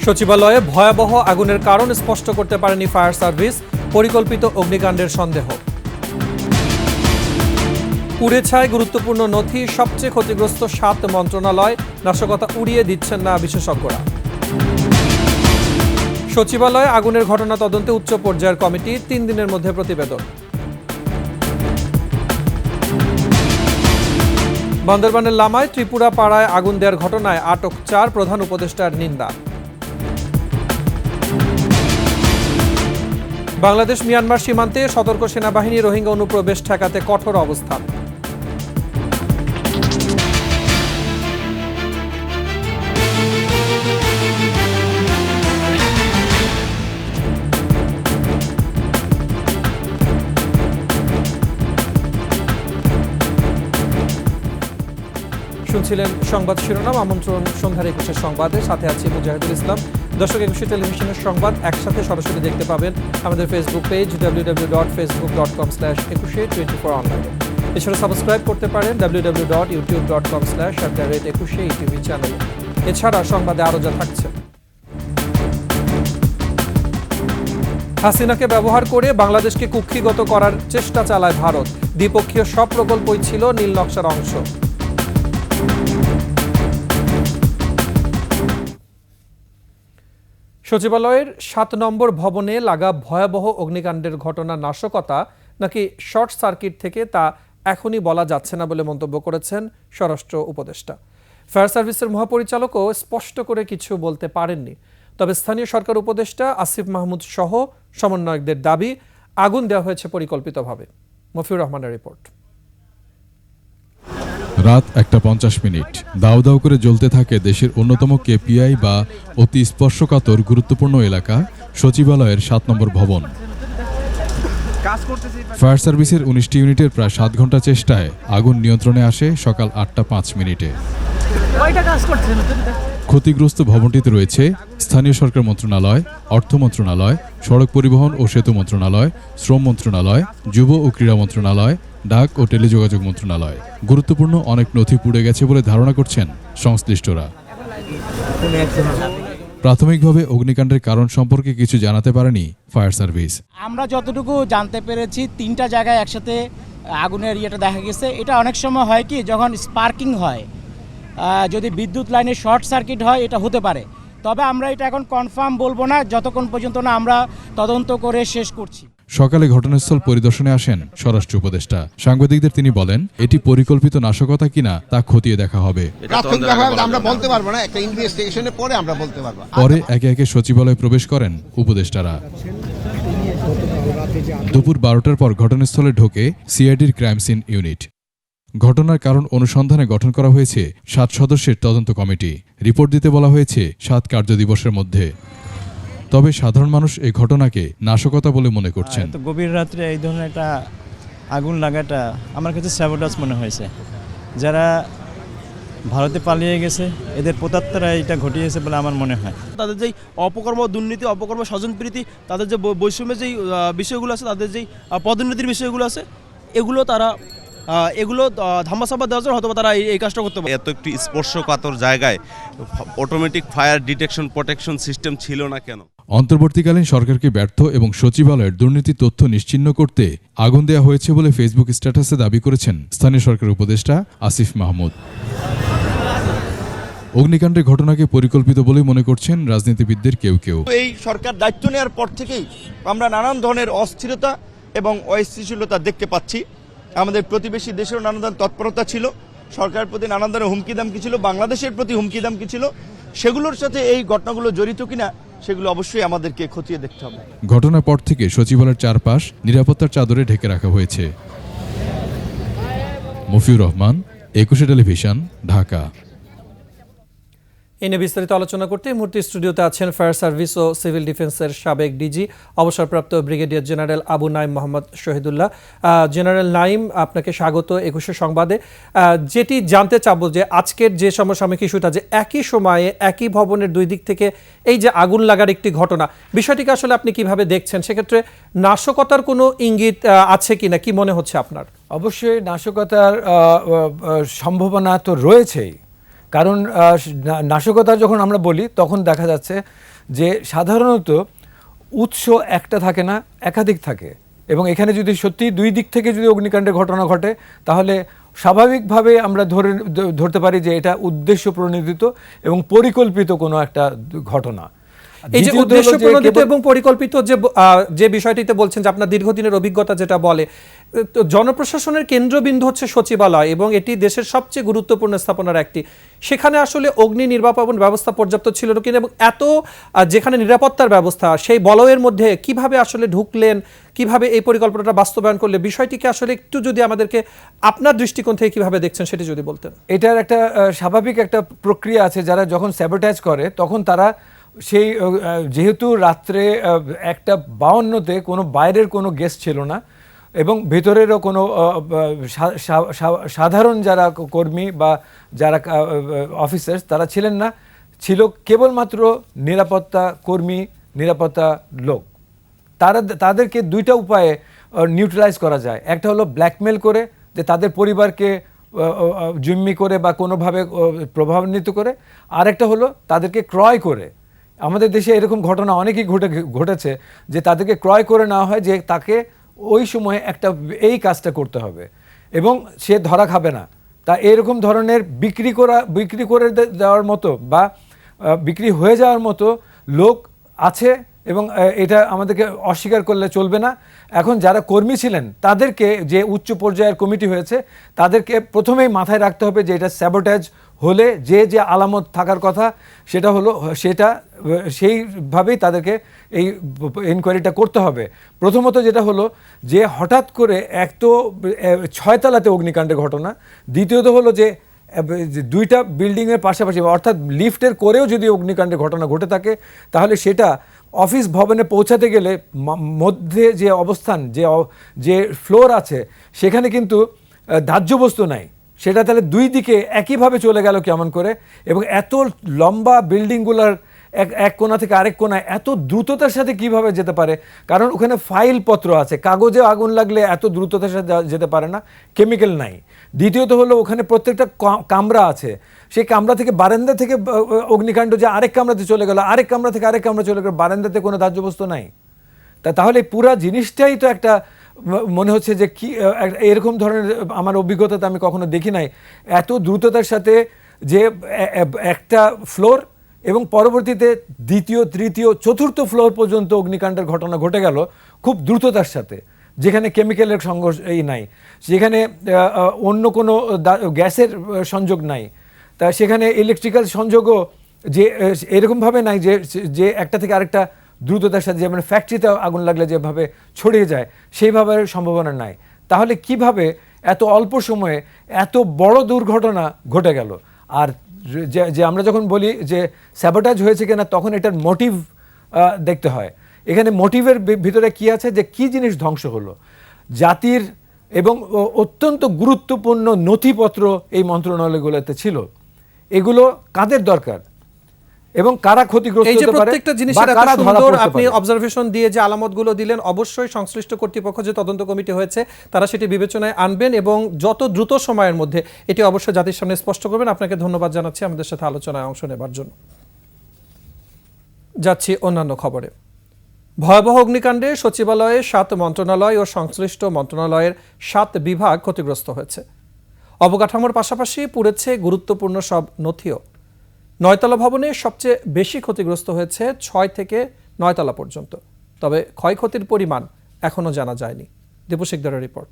সচিবালয়ে ভয়াবহ আগুনের কারণ স্পষ্ট করতে পারেনি ফায়ার সার্ভিস, পরিকল্পিত অগ্নিকাণ্ডের সন্দেহ। পুড়ে ছায় গুরুত্বপূর্ণ নথি, সবচেয়ে ক্ষতিগ্রস্ত 7 মন্ত্রণালয়, নাশকতা উড়িয়ে দিচ্ছেন না বিশেষজ্ঞরা। সচিবালয়ে আগুনের ঘটনা তদন্তে উচ্চ পর্যায়ের কমিটি, 3 দিনের মধ্যে প্রতিবেদন। বান্দরবানের লামায় ত্রিপুরা পাড়ায় আগুন দেওয়ার ঘটনায় আটক 4 প্রধান উপদেষ্টার নিন্দা। বাংলাদেশ মিয়ানমার সীমান্তে সতর্ক সেনাবাহিনী, রোহিঙ্গা অনুপ্রবেশ ঠেকাতে কঠোর অবস্থান। শুনছিলেন সংবাদ শিরোনাম। আমন্ত্রণ সন্ধ্যার 21 সংবাদে, সাথে আছি মুজাহিদুল ইসলাম। দর্শক, 21 টেলিভিশনের সংবাদ একসাথে সরাসরি দেখতে পাবেন আমাদের ফেসবুক পেজ www.facebook.com/2124 অনলাইনে। এছাড়া সাবস্ক্রাইব করতে পারেন www.youtube.com/@21 টিভি চ্যানেলে। এছাড়া সংবাদে আরও যা থাকছে: হাসিনাকে ব্যবহার করে বাংলাদেশকে কুক্ষিগত করার চেষ্টা চালায় ভারত, দ্বিপক্ষীয় সব প্রকল্পই ছিল নীল নকশার অংশ। সচিবালয়ের 7 নম্বর ভবনে লাগা ভয়াবহ অগ্নিকাণ্ডের ঘটনা নাশকতা নাকি শর্ট সার্কিট থেকে তা এখনই বলা যাচ্ছে না বলে মন্তব্য করেছেন স্বরাষ্ট্র উপদেষ্টা। ফায়ার সার্ভিসের মহাপরিচালকও স্পষ্ট করে কিছু বলতে পারেননি। তবে স্থানীয় সরকার উপদেষ্টা আসিফ মাহমুদ সহ সমন্বয়কদের দাবি, আগুন দেওয়া হয়েছে পরিকল্পিতভাবে। মফিউর রহমানের রিপোর্ট। রাত 1:50 দাউ দাউ করে জ্বলতে থাকে দেশের অন্যতম কেপিআই বা অতি স্পর্শকাতর গুরুত্বপূর্ণ এলাকা সচিবালয়ের 7 নম্বর ভবন। ফায়ার সার্ভিসের 19টি ইউনিটের প্রায় 7 ঘন্টা চেষ্টায় আগুন নিয়ন্ত্রণে আসে সকাল 8:05। ক্ষতিগ্রস্ত ভবনটিতে রয়েছে স্থানীয় সরকার মন্ত্রণালয়, অর্থ মন্ত্রণালয়, সড়ক পরিবহন ও সেতু মন্ত্রণালয়, শ্রম মন্ত্রণালয়, যুব ও ক্রীড়া মন্ত্রণালয়, ডাক ও টেলিযোগাযোগ মন্ত্রণালয়। গুরুত্বপূর্ণ অনেক নথি পুড়ে গেছে বলে ধারণা করছেন সংশ্লিষ্টরা। প্রাথমিকভাবে অগ্নিকাণ্ডের কারণ সম্পর্কে কিছু জানাতে পারেনি ফায়ার সার্ভিস। আমরা যতটুকু জানতে পেরেছি, 3টা জায়গায় একসাথে আগুনের ইয়েটা দেখা গেছে। এটা অনেক সময় হয় কি, যখন স্পার্কিং হয়, যদি বিদ্যুৎ লাইনে শর্ট সার্কিট হয়, এটা হতে পারে। তবে আমরা এটা এখন কনফার্ম বলবো না যতক্ষণ পর্যন্ত না আমরা তদন্ত করে শেষ করছি। সকালে ঘটনাস্থল পরিদর্শনে আসেন স্বরাষ্ট্র উপদেষ্টা। সাংবাদিকদের তিনি বলেন, এটি পরিকল্পিত নাশকতা কিনা তা খতিয়ে দেখা হবে। আমরা বলতে পারবো না, একটা ইনভেস্টিগেশনের পরে আমরা বলতে পারবো। পরে একে একে সচিবালয়ে প্রবেশ করেন উপদেষ্টারা। দুপুর 12টার পর ঘটনাস্থলে ঢোকে সিআইডির ক্রাইম সিন ইউনিট। ঘটনার কারণ অনুসন্ধানে গঠন করা হয়েছে 7 সদস্যের তদন্ত কমিটি। রিপোর্ট দিতে বলা হয়েছে 7 কার্যদিবসের মধ্যে। তবে সাধারণ মানুষ এই ঘটনাকে নাশকতা বলে মনে করছেন। গভীর রাত্রে এই ধরনের একটা আগুন লাগাটা আমার কাছে স্যাবোটাজ মনে হয়েছে। যারা ভারতে পালিয়ে গেছে, এদের প্রতাত্মরা এটা ঘটিয়েছে বলে আমার মনে হয়। তাদের যেই অপকর্ম, দুর্নীতি, অপকর্ম, স্বজনপ্রীতি, তাদের যে বৈষম্যের যেই বিষয়গুলো আছে, তাদের যেই পদোন্নতির বিষয়গুলো আছে, এগুলো ধামাচাপা দেওয়ার জন্য হয়তো তারা এই কাজটা করতে পারে। এত একটি স্পর্শকাতর জায়গায় automatic fire detection protection system ছিল না কেন? অন্তর্বর্তীকালীন সরকারকে ব্যর্থ এবং সচিবালয়ের দুর্নীতি তথ্য নিশ্চিহ্ন করতে আগুন দেওয়া হয়েছে বলে ফেসবুক স্ট্যাটাসে দাবি করেছেন স্থানীয় সরকার উপদেষ্টা আসিফ মাহমুদ। অগ্নিকাণ্ডের ঘটনাকে পরিকল্পিত বলেই মনে করছেন রাজনীতিবিদদের কেউ কেউ। এই সরকার দায়িত্ব নেওয়ার পর থেকেই আমরা নানান ধরনের অস্থিরতা এবং অস্থিতিশীলতা দেখতে পাচ্ছি। আমাদের প্রতিবেশী দেশেরও নানান ধরনের তৎপরতা ছিল, সরকারের প্রতি নানান ধরনের হুমকি দামকি ছিল, বাংলাদেশের প্রতি হুমকি দামকি ছিল। সেগুলোর সাথে এই ঘটনাগুলো জড়িত কিনা সেগুলো অবশ্যই আমাদেরকে খতিয়ে দেখতে হবে। ঘটনার পর থেকে সচিবালয়ের চারপাশ নিরাপত্তার চাদরে ঢেকে রাখা হয়েছে। মফিউর রহমান, 21 টেলিভিশন, ঢাকা। এ নিয়ে বিস্তারিত আলোচনা করতে এই মুহূর্তে স্টুডিওতে আছেন ফায়ার সার্ভিস ও সিভিল ডিফেন্সের সাবেক ডিজি, অবসরপ্রাপ্ত brigadier general Abu Naim Mohammad Shahidullah. General Naim, আপনাকে স্বাগত 21 সংবাদে। যেটি জানতে চাবো যে আজকের যে সমসাময়িক ইস্যুটা, যে একই সময়ে একই ভবনের 2 দিক থেকে এই যে আগুন লাগার একটি ঘটনা, বিষয়টিকে আসলে আপনি কিভাবে দেখছেন? সেক্ষেত্রে নাশকতার কোনো ইঙ্গিত আছে কিনা, কি মনে হচ্ছে আপনার? অবশ্যই নাশকতার সম্ভাবনা তো রয়েছেই। কারণ নাশকতা যখন আমরা বলি তখন দেখা যাচ্ছে যে সাধারণত উৎস একটা থাকে না, একাধিক থাকে, এবং এখানে যদি সত্যি দুই দিক থেকে যদি অগ্নিকাণ্ডের ঘটনা ঘটে তাহলে স্বাভাবিকভাবে আমরা ধরতে পারি যে এটা উদ্দেশ্য প্রণোদিত এবং পরিকল্পিত কোনো একটা ঘটনা। এই যে দ্বিতীয়ত হলো উদ্দেশ্য যে প্রণোদিত কেবল- এবং পরিকল্পিত যে বিষয়টিতে বলছেন যে আপনার দীর্ঘদিনের অভিজ্ঞতা যেটা বলে, তো জনপ্রশাসনের কেন্দ্রবিন্দু হচ্ছে সচিবালয় এবং এটি দেশের সবচেয়ে গুরুত্বপূর্ণ স্থাপনার একটি। সেখানে আসলে অগ্নি নির্বাপন ব্যবস্থা পর্যাপ্ত ছিল কিনা এবং এত যেখানে নিরাপত্তার ব্যবস্থা, সেই বলয়ের মধ্যে কিভাবে আসলে ঢুকলেন, কিভাবে এই পরিকল্পনাটা বাস্তবায়ন করলে, বিষয়টিকে আসলে একটু যদি আমাদেরকে আপনার দৃষ্টিকোণ থেকে কিভাবে দেখছেন সেটি যদি বলতেন। এটার একটা স্বাভাবিক একটা প্রক্রিয়া আছে, যারা যখন স্যাবোটাইজ করে তখন তারা সেই যেহেতু রাত্রে 1:52-তে কোনো বাইরের কোনো গেস্ট ছিল না এবং ভেতরেরও কোনো সাধারণ যারা কর্মী বা যারা অফিসার্স তারা ছিলেন না, ছিল কেবলমাত্র নিরাপত্তা কর্মী, নিরাপত্তা লোক। তাদেরকে দুইটা উপায়ে নিউট্রালাইজ করা যায়। একটা হলো ব্ল্যাকমেল করে, যে তাদের পরিবারকে জিম্মি করে বা কোনোভাবে প্রভাবান্বিত করে, আরেকটা হলো তাদেরকে ক্রয় করে। আমাদের দেশে এরকম ঘটনা অনেকই ঘটেছে যে তাদেরকে ক্রয় করে নেওয়া হয়, যে তাকে ওই সময়ে এই কাজটা করতে হবে এবং সে ধরা খাবে না। তা এরকম ধরনের বিক্রি করে দেওয়ার মতো বা বিক্রি হয়ে যাওয়ার মতো লোক আছে এবং এটা আমাদেরকে অস্বীকার করলে চলবে না। এখন যারা কর্মী ছিলেন তাদেরকে, যে উচ্চ পর্যায়ের কমিটি হয়েছে, তাদেরকে প্রথমেই মাথায় রাখতে হবে যে এটা স্যাবোটাজ হলে যে আলামত থাকার কথা সেটা সেইভাবেই তাদেরকে এই এনকোয়ারিটা করতে হবে। প্রথমত যেটা হলো যে হঠাৎ করে 6 তলাতে অগ্নিকাণ্ডের ঘটনা, দ্বিতীয়ত হলো যে দুইটা বিল্ডিংয়ের পাশাপাশি অর্থাৎ লিফটের করেও যদি অগ্নিকাণ্ডের ঘটনা ঘটে থাকে তাহলে সেটা অফিস ভবনে পৌঁছাতে গেলে মধ্যে যে অবস্থান, যে ফ্লোর আছে সেখানে কিন্তু দাহ্য বস্তু নাই, সেটা তাহলে দুই দিকে একইভাবে চলে গেল কেমন করে, এবং এত লম্বা বিল্ডিংগুলোর এক কোণা থেকে আরেক কোণায় এত দ্রুততার সাথে কিভাবে যেতে পারে? কারণ ওখানে ফাইলপত্র আছে, কাগজে আগুন লাগলে এত দ্রুততার সাথে যেতে পারে না, কেমিক্যাল নাই। দ্বিতীয়ত হলো ওখানে প্রত্যেকটা কামরা আছে, সেই কামরা থেকে বারান্দা থেকে অগ্নিকাণ্ড যে আরেক কামরাতে চলে গেল, আরেক কামরা থেকে আরেক কামরা চলে গেল, বারান্দাতে কোনো দাহ্য বস্তু নাই। তাহলে পুরা জিনিসটাই তো একটা মনে হচ্ছে যে কি এরকম ধরনের আমার অভিজ্ঞতাতে আমি কখনো দেখি নাই, এত দ্রুততার সাথে যে একটা ফ্লোর এবং পরবর্তীতে দ্বিতীয়, তৃতীয়, চতুর্থ ফ্লোর পর্যন্ত অগ্নিকাণ্ডের ঘটনা ঘটে গেল খুব দ্রুততার সাথে, যেখানে কেমিক্যালের সংঘর্ষ নাই, যেখানে অন্য কোনো গ্যাসের সংযোগ নাই, তা সেখানে ইলেকট্রিক্যাল সংযোগও যে এরকমভাবে নাই যে একটা থেকে আরেকটা দ্রুততার সাথে, যেমন ফ্যাক্টরিতে আগুন লাগলে যেভাবে ছড়িয়ে যায় সেইভাবে সম্ভাবনা নাই। তাহলে কিভাবে এত অল্প সময়ে এত বড় দুর্ঘটনা ঘটে গেল? আর যে আমরা যখন বলি যে স্যাবোটাজ হয়েছে কিনা, তখন এটার মোটিভ দেখতে হয়। এখানে মোটিভের ভিতরে কি আছে, যে কি জিনিস ধ্বংস হলো? জাতির এবং অত্যন্ত গুরুত্বপূর্ণ নথিপত্র এই মন্ত্রণালয়গুলোতে ছিল, এগুলো কাদের দরকার এবং কারা ক্ষতিগ্রস্ত হতে পারে? প্রত্যেকটা জিনিসের এত সুন্দর আপনি অবজারভেশন দিয়ে যে আলামতগুলো দিলেন, অবশ্যই সংশ্লিষ্ট কর্তৃপক্ষ যে তদন্ত কমিটি হয়েছে তারা সেটি বিবেচনায় আনবেন এবং যত দ্রুত সময়ের মধ্যে এটি অবশ্যই জাতির সামনে স্পষ্ট করবেন। আপনাকে ধন্যবাদ জানাচ্ছি আমাদের সাথে আলোচনায় অংশ নেবার জন্য। যাচ্ছি অন্যান্য খবরে। ভয়াবহ অগ্নিকাণ্ডে সচিবালয়ে 7 মন্ত্রণালয় ও সংশ্লিষ্ট মন্ত্রণালয়ের 7 বিভাগ ক্ষতিগ্রস্ত হয়েছে। অবকাঠামোর পাশাপাশি পুড়েছে গুরুত্বপূর্ণ সব নথিও। 9 তলা ভবনে সবচেয়ে বেশি ক্ষতিগ্রস্ত হয়েছে 6 থেকে 9 তলা পর্যন্ত, তবে ক্ষয়ক্ষতির পরিমাণ এখনো জানা যায়নি। দীপু শিকদারের রিপোর্ট।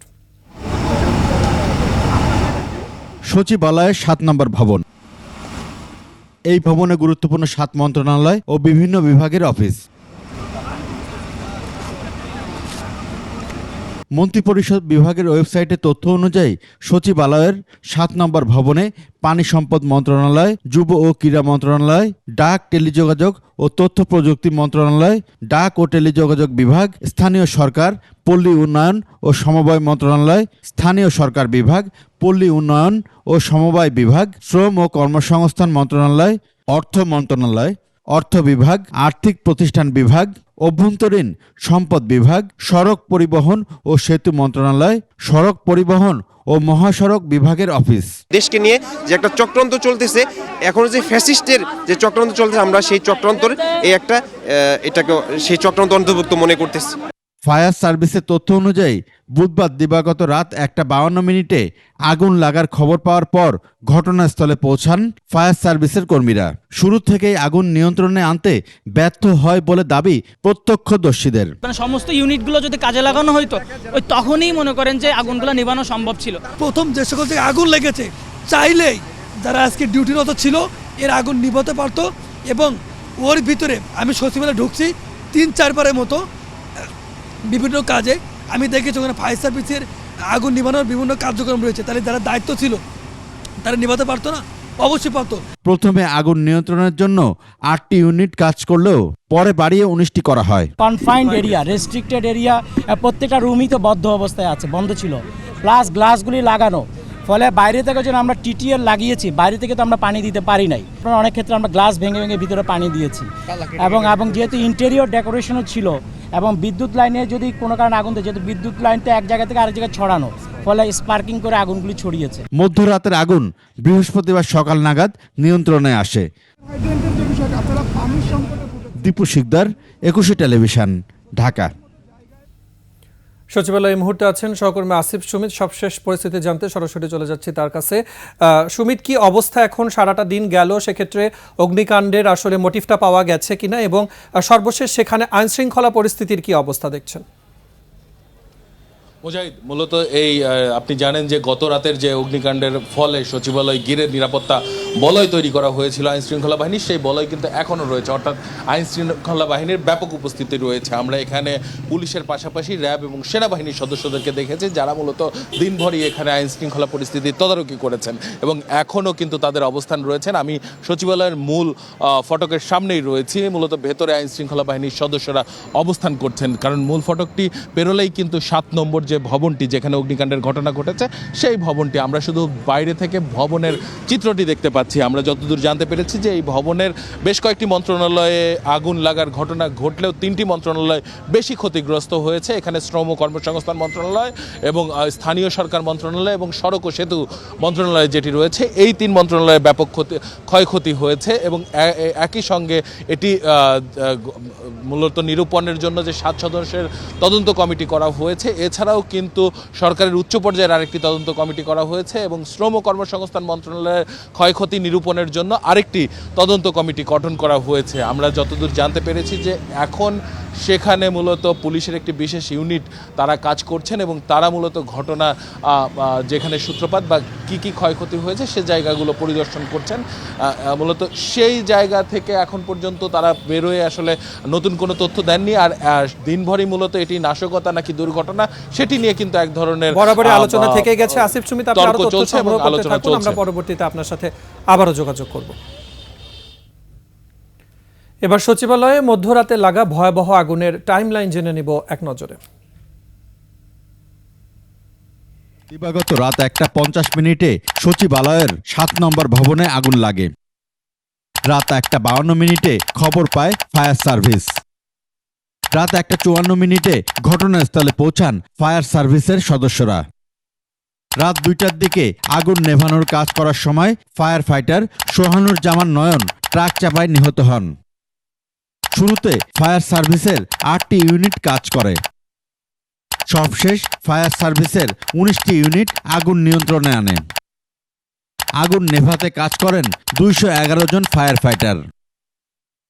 সচিবালয়ের 7 নম্বর ভবন। এই ভবনে গুরুত্বপূর্ণ 7 মন্ত্রণালয় ও বিভিন্ন বিভাগের অফিস। মন্ত্রিপরিষদ বিভাগের ওয়েবসাইটে তথ্য অনুযায়ী সচিবালয়ের 7 নম্বর ভবনে পানি সম্পদ মন্ত্রণালয়, যুব ও ক্রীড়া মন্ত্রণালয়, ডাক, টেলিযোগাযোগ ও তথ্য প্রযুক্তি মন্ত্রণালয়, ডাক ও টেলিযোগাযোগ বিভাগ, স্থানীয় সরকার, পল্লী উন্নয়ন ও সমবায় মন্ত্রণালয়, স্থানীয় সরকার বিভাগ, পল্লী উন্নয়ন ও সমবায় বিভাগ, শ্রম ও কর্মসংস্থান মন্ত্রণালয়, অর্থ মন্ত্রণালয়, অর্থ বিভাগ, আর্থিক প্রতিষ্ঠান বিভাগ, অভ্যন্তরীণ সম্পদ বিভাগ, সড়ক পরিবহন ও সেতু মন্ত্রণালয়, সড়ক পরিবহন ও মহাসড়ক বিভাগের অফিস। দেশকে নিয়ে যে একটা চক্রান্ত চলতেছে, এখন যে ফ্যাসিস্টের যে চক্রান্ত চলতেছে, আমরা সেই চক্রান্তর এটাকে সেই চক্রান্ত অন্তর্ভুক্ত মনে করতেছি। ফায়ার সার্ভিসের তথ্য অনুযায়ী বুধবার দিবাগত রাত 1:52 আগুন লাগার খবর পাওয়ার পর ঘটনাস্থলে পৌঁছান ফায়ার সার্ভিসের কর্মীরা। শুরু থেকেই আগুন নিয়ন্ত্রণে আনতে ব্যর্থ হয় বলে দাবি প্রত্যক্ষদর্শীদের। সমস্ত ইউনিটগুলো যদি কাজে লাগানো হয়তো ওই তখনই মনে করেন যে আগুনগুলো নিভানো সম্ভব ছিল। প্রথম যে সকল থেকে আগুন লেগেছে, চাইলেই যারা আজকে ডিউটিরত ছিল এর আগুন নিভাতে পারতো। এবং ওর ভিতরে আমি সচিবালয়ে ঢুকছি 3-4 বারের মতো বিভিন্ন কাজে আমি দেখেছি ওখানে ফায়ার সার্ভিসের আগুন নিভানোর বিভিন্ন কার্যক্রম রয়েছে। তাহলে যারা দায়িত্ব ছিল তারা নিভাতে পারতো না? অবশ্যই পারতো। প্রথমে আগুন নিয়ন্ত্রণের জন্য 8টি ইউনিট কাজ করলেও পরে বাড়িয়ে 19টি করা হয়। কনফাইন্ড এরিয়া, রেস্ট্রিক্টেড এরিয়া, প্রত্যেকটা রুমই তো বদ্ধ অবস্থায় আছে, বন্ধ ছিল, প্লাস গ্লাসগুলি লাগানো। ফলে বাইরে থেকে যখন আমরা টিটিএল লাগিয়েছি, বাইরে থেকে তো আমরা পানি দিতে পারি নাই। অনেক ক্ষেত্রে আমরা গ্লাস ভেঙে ভেঙে ভিতরে পানি দিয়েছি। এবং যেহেতু ইন্টেরিয়র ডেকোরেশনও ছিল এবং বিদ্যুৎ লাইনে যদি কোনো কারণে আগুন দেয়, যেহেতু বিদ্যুৎ লাইনটা এক জায়গা থেকে আরেক জায়গায় ছড়ানো, ফলে স্পার্কিং করে আগুনগুলি ছড়িয়েছে। মধ্যরাতের আগুন বৃহস্পতিবার সকাল নাগাদ নিয়ন্ত্রণে আসে। দীপু শিকদার, 21 টেলিভিশন, ঢাকা। সচিবালয়ে এই মুহূর্তে আছেন সহকর্মী আসিফ সুমিত। সবশেষ পরিস্থিতি জানতে সরাসরি চলে যাচ্ছি তার কাছে। সুমিত, কি অবস্থা এখন? সারাটা দিন গেল, সেক্ষেত্রে অগ্নিকাণ্ডের আসলে মোটিভটা পাওয়া গেছে কিনা, এবং সর্বশেষ সেখানে আইনশৃঙ্খলা পরিস্থিতির কি অবস্থা দেখছেন? মুজাহিদ, মূলত এই আপনি জানেন যে গত রাতের যে অগ্নিকাণ্ডের ফলে সচিবালয় ঘিরে নিরাপত্তা বলয় তৈরি করা হয়েছিল আইনশৃঙ্খলা বাহিনীর, সেই বলয় কিন্তু এখনও রয়েছে, অর্থাৎ আইনশৃঙ্খলা বাহিনীর ব্যাপক উপস্থিতি রয়েছে। আমরা এখানে পুলিশের পাশাপাশি র্যাব এবং সেনাবাহিনীর সদস্যদেরকে দেখেছি, যারা মূলত দিনভরই এখানে আইনশৃঙ্খলা পরিস্থিতির তদারকি করেছেন এবং এখনও কিন্তু তাদের অবস্থান রয়েছেন। আমি সচিবালয়ের মূল ফটকের সামনেই রয়েছি। মূলত ভেতরে আইনশৃঙ্খলা বাহিনীর সদস্যরা অবস্থান করছেন, কারণ মূল ফটকটি পেরোলেই কিন্তু 7 নম্বর যে ভবনটি, যেখানে অগ্নিকাণ্ডের ঘটনা ঘটেছে, সেই ভবনটি। আমরা শুধু বাইরে থেকে ভবনের চিত্রটি দেখতে পাচ্ছি। আমরা যতদূর জানতে পেরেছি যে এই ভবনের বেশ কয়েকটি মন্ত্রণালয়ে আগুন লাগার ঘটনা ঘটলেও 3টি মন্ত্রণালয় বেশি ক্ষতিগ্রস্ত হয়েছে। এখানে শ্রম ও কর্মসংস্থান মন্ত্রণালয় এবং স্থানীয় সরকার মন্ত্রণালয় এবং সড়ক ও সেতু মন্ত্রণালয় যেটি রয়েছে, এই 3 মন্ত্রণালয়ে ব্যাপক ক্ষয়ক্ষতি হয়েছে। এবং একই সঙ্গে এটি মূলত নিরূপণের জন্য যে 7 সদস্যের তদন্ত কমিটি করা হয়েছে, এছাড়াও কিন্তু সরকারের উচ্চ পর্যায়ের আরেকটি তদন্ত কমিটি করা হয়েছে এবং শ্রম ও কর্মসংস্থান মন্ত্রণালয়ের ক্ষয়ক্ষতি নিরূপণের জন্য আরেকটি তদন্ত কমিটি গঠন করা হয়েছে। আমরা যতদূর জানতে পেরেছি যে এখন সেখানে মূলত পুলিশের একটি বিশেষ ইউনিট তারা কাজ করছেন এবং তারা মূলত ঘটনা যেখানে সূত্রপাত বা কি কি ক্ষয়ক্ষতি হয়েছে সে জায়গাগুলো পরিদর্শন করছেন। মূলত সেই জায়গা থেকে এখন পর্যন্ত তারা বেরোয় আসলে নতুন কোনো তথ্য দেননি। আর দিনভরই মূলত এটি নাশকতা নাকি দুর্ঘটনা সেটি নিয়ে কিন্তু এক ধরনের বরাবরই আলোচনা থেকে গেছে। আসিফ সুমিত, আপনারা তথ্য সংগ্রহ করতে থাকুন, আমরা পরবর্তীতে আপনার সাথে আবারও যোগাযোগ করব। এবার সচিবালয়ে মধ্যরাতে লাগা ভয়াবহ আগুনের টাইমলাইন জেনে নিব এক নজরে। দিবাগত রাত 1:50 সচিবালয়ের 7 নম্বর ভবনে আগুন লাগে। রাত 1:52 খবর পায় ফায়ার সার্ভিস। রাত 1:54 ঘটনাস্থলে পৌঁছান ফায়ার সার্ভিসের সদস্যরা। রাত 2টার দিকে আগুন নেভানোর কাজ করার সময় ফায়ার ফাইটার সোহানুর জামান নয়ন ট্রাক চাপায় নিহত হন। শুরুতে ফায়ার সার্ভিসের 8টি ইউনিট কাজ করে। সবশেষ ফায়ার সার্ভিসের 19টি ইউনিট আগুন নিয়ন্ত্রণে আনে। আগুন নেভাতে কাজ করেন 211 জন ফায়ার ফাইটার।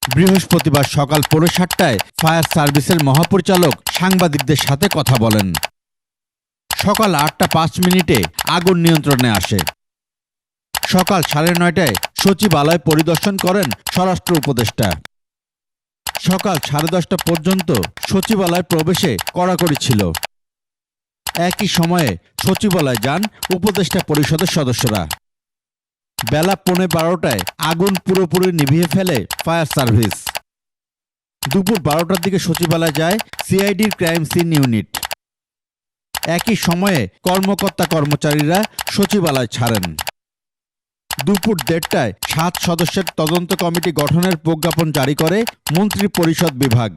বৃহস্পতিবার সকাল 7:30টায় ফায়ার সার্ভিসের মহাপরিচালক সাংবাদিকদের সাথে কথা বলেন। সকাল 8:05 আগুন নিয়ন্ত্রণে আসে। সকাল 9:30টায় সচিবালয় পরিদর্শন করেন স্বরাষ্ট্র উপদেষ্টা। সকাল 10:30 পর্যন্ত সচিবালয় প্রবেশে কড়াকড়ি ছিল। একই সময়ে সচিবালয় যান উপদেষ্টা পরিষদের সদস্যরা। বেলা 12:15টায় আগুন পুরোপুরি নিভিয়ে ফেলে ফায়ার সার্ভিস। দুপুর 12টার দিকে সচিবালয় যায় সিআইডির ক্রাইম সিন ইউনিট। একই সময়ে কর্মকর্তা কর্মচারীরা সচিবালয় ছাড়েন। দুপুর 1:30টায় 7 সদস্যের তদন্ত কমিটি গঠনের প্রজ্ঞাপন জারি করে মন্ত্রী পরিষদ বিভাগ।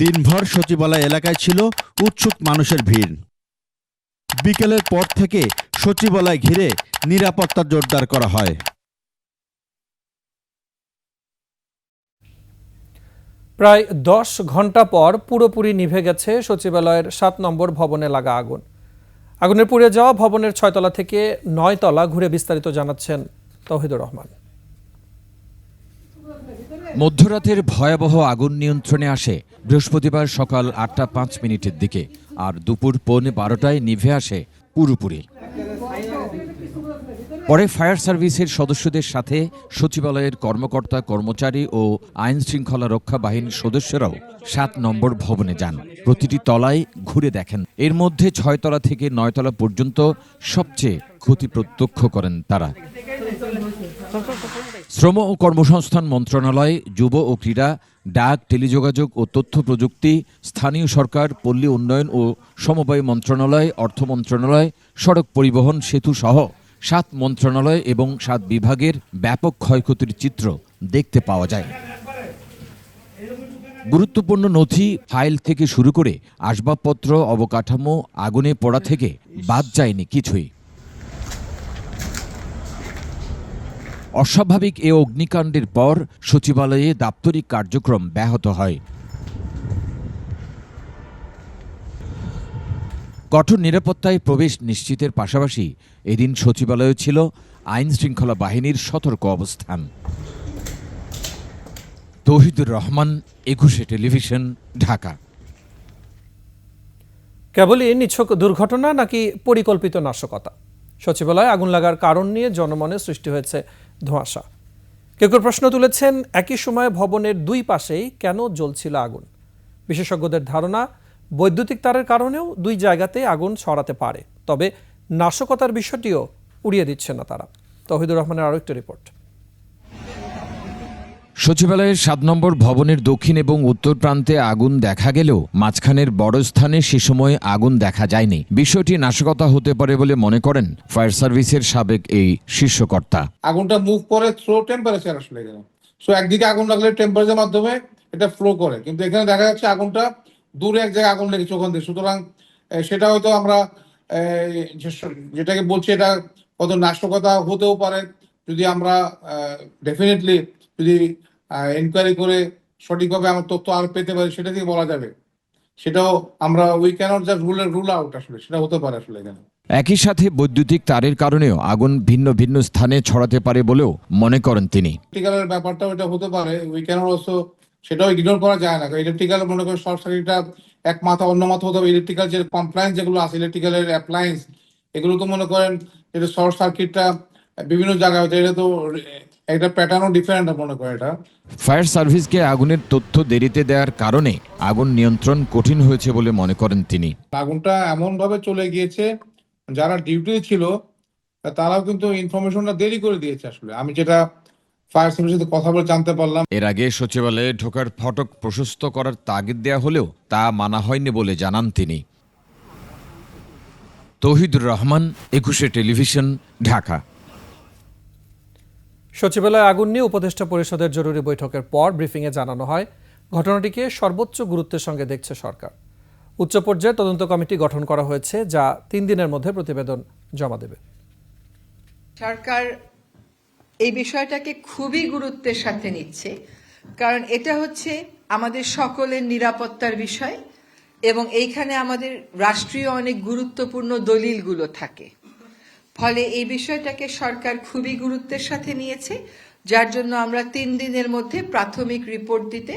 দিনভর সচিবালয় এলাকায় ছিল উৎসুক মানুষের ভিড়। বিকেলের পর থেকে সচিবালয় ঘিরে নিরাপত্তা জোরদার করা হয়। প্রায় 10 ঘন্টা পর পুরোপুরি নিভে গেছে সচিবালয়ের 7 নম্বর ভবনে লাগা আগুন। আগুনের পুড়ে যাওয়া ভবনের 6 তলা থেকে 9 তলা ঘুরে বিস্তারিত জানাচ্ছেন তৌহিদুর রহমান। মধ্যরাতের ভয়াবহ আগুন নিয়ন্ত্রণে আসে বৃহস্পতিবার সকাল 8:05 দিকে, আর দুপুর 11:15টায় নিভে আসে পুরোপুরি। পরে ফায়ার সার্ভিসের সদস্যদের সাথে সচিবালয়ের কর্মকর্তা কর্মচারী ও আইন শৃঙ্খলা রক্ষা বাহিনীর সদস্যরাও 7 নম্বর ভবনে যান। প্রতিটি তলায় ঘুরে দেখেন। এর মধ্যে 6 তলা থেকে 9 তলা পর্যন্ত সবচেয়ে ক্ষতি প্রত্যক্ষ করেন তারা। শ্রম ও কর্মসংস্থান মন্ত্রণালয়, যুব ও ক্রীড়া, ডাক, টেলিযোগাযোগ ও তথ্য প্রযুক্তি, স্থানীয় সরকার, পল্লী উন্নয়ন ও সমবায় মন্ত্রণালয়, অর্থ মন্ত্রণালয়, সড়ক পরিবহন, সেতু সহ 7 মন্ত্রণালয় এবং 7 বিভাগের ব্যাপক ক্ষয়ক্ষতির চিত্র দেখতে পাওয়া যায়। গুরুত্বপূর্ণ নথি, ফাইল থেকে শুরু করে আসবাবপত্র, অবকাঠামো আগুনে পোড়া থেকে বাদ যায়নি কিছুই। অস্বাভাবিক এ অগ্নিকাণ্ডের পর সচিবালয়ে দাপ্তরিক কার্যক্রম ব্যাহত হয়। কঠোর নিরাপত্তায় প্রবেশ নিশ্চিতের পাশাপাশি এদিন সচিবালয়ে ছিল আইন শৃঙ্খলা বাহিনীর সতর্ক অবস্থান। তৌহিদুর রহমান, 21 টেলিভিশন, ঢাকা। কেবলই নিছক দুর্ঘটনা নাকি পরিকল্পিত নাশকতা? সচিবালয়ে আগুন লাগার কারণ নিয়ে জনমনে সৃষ্টি হয়েছে ধোঁয়াশা। কেউ কেউ প্রশ্ন তুলেছেন, একই সময়ে ভবনের 2 পাশেই কেন জ্বলছিল আগুন? বিশেষজ্ঞদের ধারণা, বৈদ্যুতিক তারের কারণেও 2 জায়গাতে আগুন ছড়াতে পারে। তবে নাশকতার বিষয়টিও উড়িয়ে দিচ্ছে না তারা। তৌহিদুর রহমানের আরও একটি রিপোর্ট। সচিবালয়ের 7 নম্বর ভবনের দক্ষিণ এবং উত্তর প্রান্তে আগুন দেখা গেলেও মাঝখানের বড় স্থানে সে সময় আগুন দেখা যায়নি। বিষয়টি নাশকতা হতে পারে বলে মনে করেন ফায়ার সার্ভিসের সাবেক এই শীর্ষকর্তা। আগুনটা মুভ করে থ্রো টেম্পারেচার আসলে এখানে। সো একদিকে আগুন লাগলে টেম্পারেচারের মাধ্যমে এটা ফ্লো করে, কিন্তু এখানে দেখা যাচ্ছে আগুনটা দূরে এক জায়গায় আগুন লেগেছে ওখান থেকে। সুতরাং সেটা হয়তো আমরা যেটাকে বলছি এটা কত নাশকতা হতেও পারে, যদি আমরা ডেফিনেটলি যদি এনকোয়ারি করে সঠিকভাবে আমার তথ্য আর পেতে পারি, সেটা থেকে বলা যাবে। সেটাও আমরা we cannot just rule out, আসলে সেটা হতে পারে আসলে এখানে। একই সাথে বৈদ্যুতিক তারের কারণেও আগুন ভিন্ন ভিন্ন স্থানে ছড়াতে পারে বলেও মনে করেন তিনি। ইলেকট্রিক্যালের ব্যাপারটাও এটা হতে পারে, উই ক্যানট অলসো, সেটাও ইগনোর করা যায় না। ইলেকট্রিক্যাল মনে করেন শর্ট সার্কিটটা এক মাথা অন্য মাথা হতে হবে। ইলেকট্রিক্যাল যে কমপ্লায়েন্স যেগুলো আছে, ইলেকট্রিক্যালের অ্যাপ্লায়েন্স, এগুলো তো মনে করেন এটা শর্ট সার্কিটটা বিভিন্ন জায়গায় হচ্ছে, এটা তো একটা প্যাটার্নও ডিফারেন্ট মনে করে এটা। ফায়ার সার্ভিসকে আগুনের তথ্য দেরিতে দেওয়ার কারণে আগুন নিয়ন্ত্রণ কঠিন হয়েছে বলে মনে করেন তিনি। আগুনটা এমন ভাবে চলে গিয়েছে, যারা ডিউটি ছিল তারাও কিন্তু ইনফরমেশনটা দেরি করে দিয়েছে। আসলে আমি যেটা ফায়ার সার্ভিসের সাথে কথা বলে জানতে পারলাম, এর আগে সচিবালয়ে ঢোকার ফটক প্রশস্ত করার তাগিদ দেয়া হলেও তা মানা হয়নি বলে জানান তিনি। তৌহিদুর রহমান, 21 টেলিভিশন, ঢাকা। সচিবালয়ে আগুন নিয়ে উপদেষ্টা পরিষদের জরুরি বৈঠকের পর ব্রিফিংয়ে জানানো হয়, ঘটনাটিকে সর্বোচ্চ গুরুত্বের সঙ্গে দেখছে সরকার। উচ্চ পর্যায়ে তদন্ত কমিটি গঠন করা হয়েছে, যা 3 দিনের মধ্যে প্রতিবেদন জমা দেবে। সরকার এই বিষয়টাকে খুবই গুরুত্বের সাথে নিচ্ছে, কারণ এটা হচ্ছে আমাদের সকলের নিরাপত্তার বিষয় এবং এইখানে আমাদের রাষ্ট্রীয় অনেক গুরুত্বপূর্ণ দলিলগুলো থাকে। ফলে এই বিষয়টাকে সরকার খুবই গুরুত্বের সাথে নিয়েছে, যার জন্য আমরা 3 দিনের মধ্যে প্রাথমিক রিপোর্ট দিতে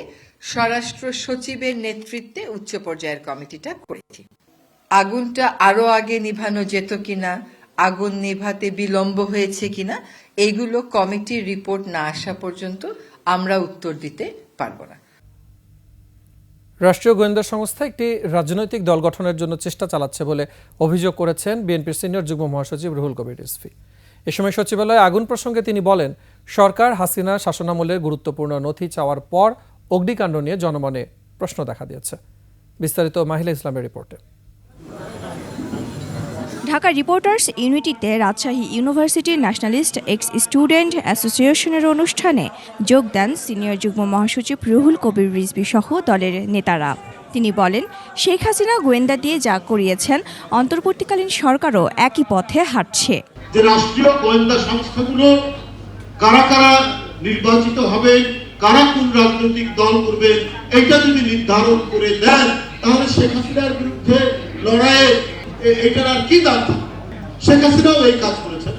স্বরাষ্ট্র সচিবের নেতৃত্বে উচ্চ পর্যায়ের কমিটিটা করেছি। আগুনটা আরো আগে নিভানো যেত কিনা, আগুন নেভাতে বিলম্ব হয়েছে কিনা, এইগুলো কমিটির রিপোর্ট না আসা পর্যন্ত আমরা উত্তর দিতে পারবো না। রাষ্ট্রীয় গোয়েন্দা সংস্থা একটি রাজনৈতিক দল গঠনের জন্য চেষ্টা চালাচ্ছে বলে অভিযোগ করেছেন বিএনপির সিনিয়র যুগ্ম মহাসচিব রুহুল কবির রিজভী। এ সময় সচিবালয়ে আগুন প্রসঙ্গে তিনি বলেন, সরকার হাসিনা শাসনামলের গুরুত্বপূর্ণ নথি চাওয়ার পর অগ্নিকাণ্ড নিয়ে জনমনে প্রশ্ন দেখা দিয়েছে। বিস্তারিত মাহিলা ইসলামের রিপোর্টে। ঢাকা রিপোর্টার্স ইউনিটিতে রাজশাহী ইউনিভার্সিটির ন্যাশনালিস্ট এক্স স্টুডেন্ট অ্যাসোসিয়েশনের অনুষ্ঠানে যোগ দেন সিনিয়র যুগ্ম মহাসচিব রুহুল কবির রিজভী সহ দলের নেতারা। তিনি বলেন, শেখ হাসিনা গোয়েন্দা দিয়ে যা করিয়েছেন, অন্তর্বর্তীকালীন সরকারও একই পথে হাঁটছে। যে রাষ্ট্রীয় গোয়েন্দা সংস্থাগুলো কারা কারা নির্বাচিত হবে, কারা কোন রাজনৈতিক দল করবে, এটা যদি নির্ধারণ করে দেন, তাহলে শেখ হাসিনার বিরুদ্ধে লড়াইয়ে এটার আর কি দাম থাকবে? শেখ হাসিনাও এই কাজ করেছেন।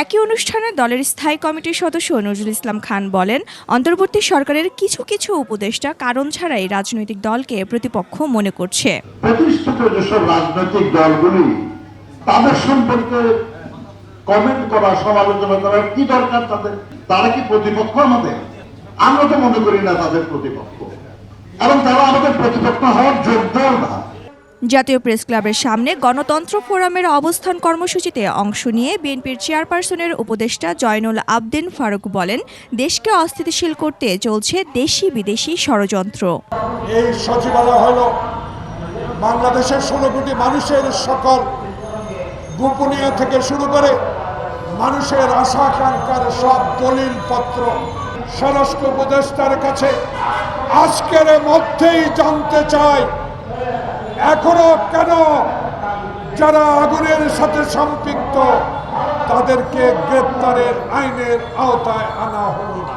একই অনুষ্ঠানে দলের স্থায়ী কমিটির সদস্য নজরুল ইসলাম খান বলেন, অন্তর্বর্তী সরকারের কিছু কিছু উপদেষ্টা কারণ ছাড়াই রাজনৈতিক দলকে প্রতিপক্ষ মনে করছে। প্রতিষ্ঠিত যেসব রাজনৈতিক দলগুলি, তাদের সম্পর্কে কমেন্ট করা, সমালোচনা করার কি দরকার তাদের? তারা কি প্রতিপক্ষ আমাদের? আমরা তো মনে করি না তাদের প্রতিপক্ষ, এবং তারা আমাদের প্রতিপক্ষ হওয়ার যোগ্যও না। জাতীয় প্রেস ক্লাবের সামনে গণতন্ত্র ফোরামের অবস্থান কর্মসূচিতে অংশ নিয়ে বিএনপির চেয়ারপারসনের উপদেষ্টা জয়নুল আবদিন ফারুক বলেন, দেশকে অস্থিতিশীল করতে চলছে দেশি বিদেশি ষড়যন্ত্র। এই সচিবালয় হল বাংলাদেশের 16 কোটি মানুষের সকল গোপনীয় থেকে শুরু করে মানুষের আশা আকাঙ্ক্ষার সব দলিল পত্র স্বরাষ্ট্র উপদেষ্টার কাছে আজকের মধ্যেই জানতে চাই, এখনো কেন যারা আগুনের সাথে সম্পৃক্ত তাদেরকে গ্রেপ্তারের আইনের আওতায় আনা হলো না।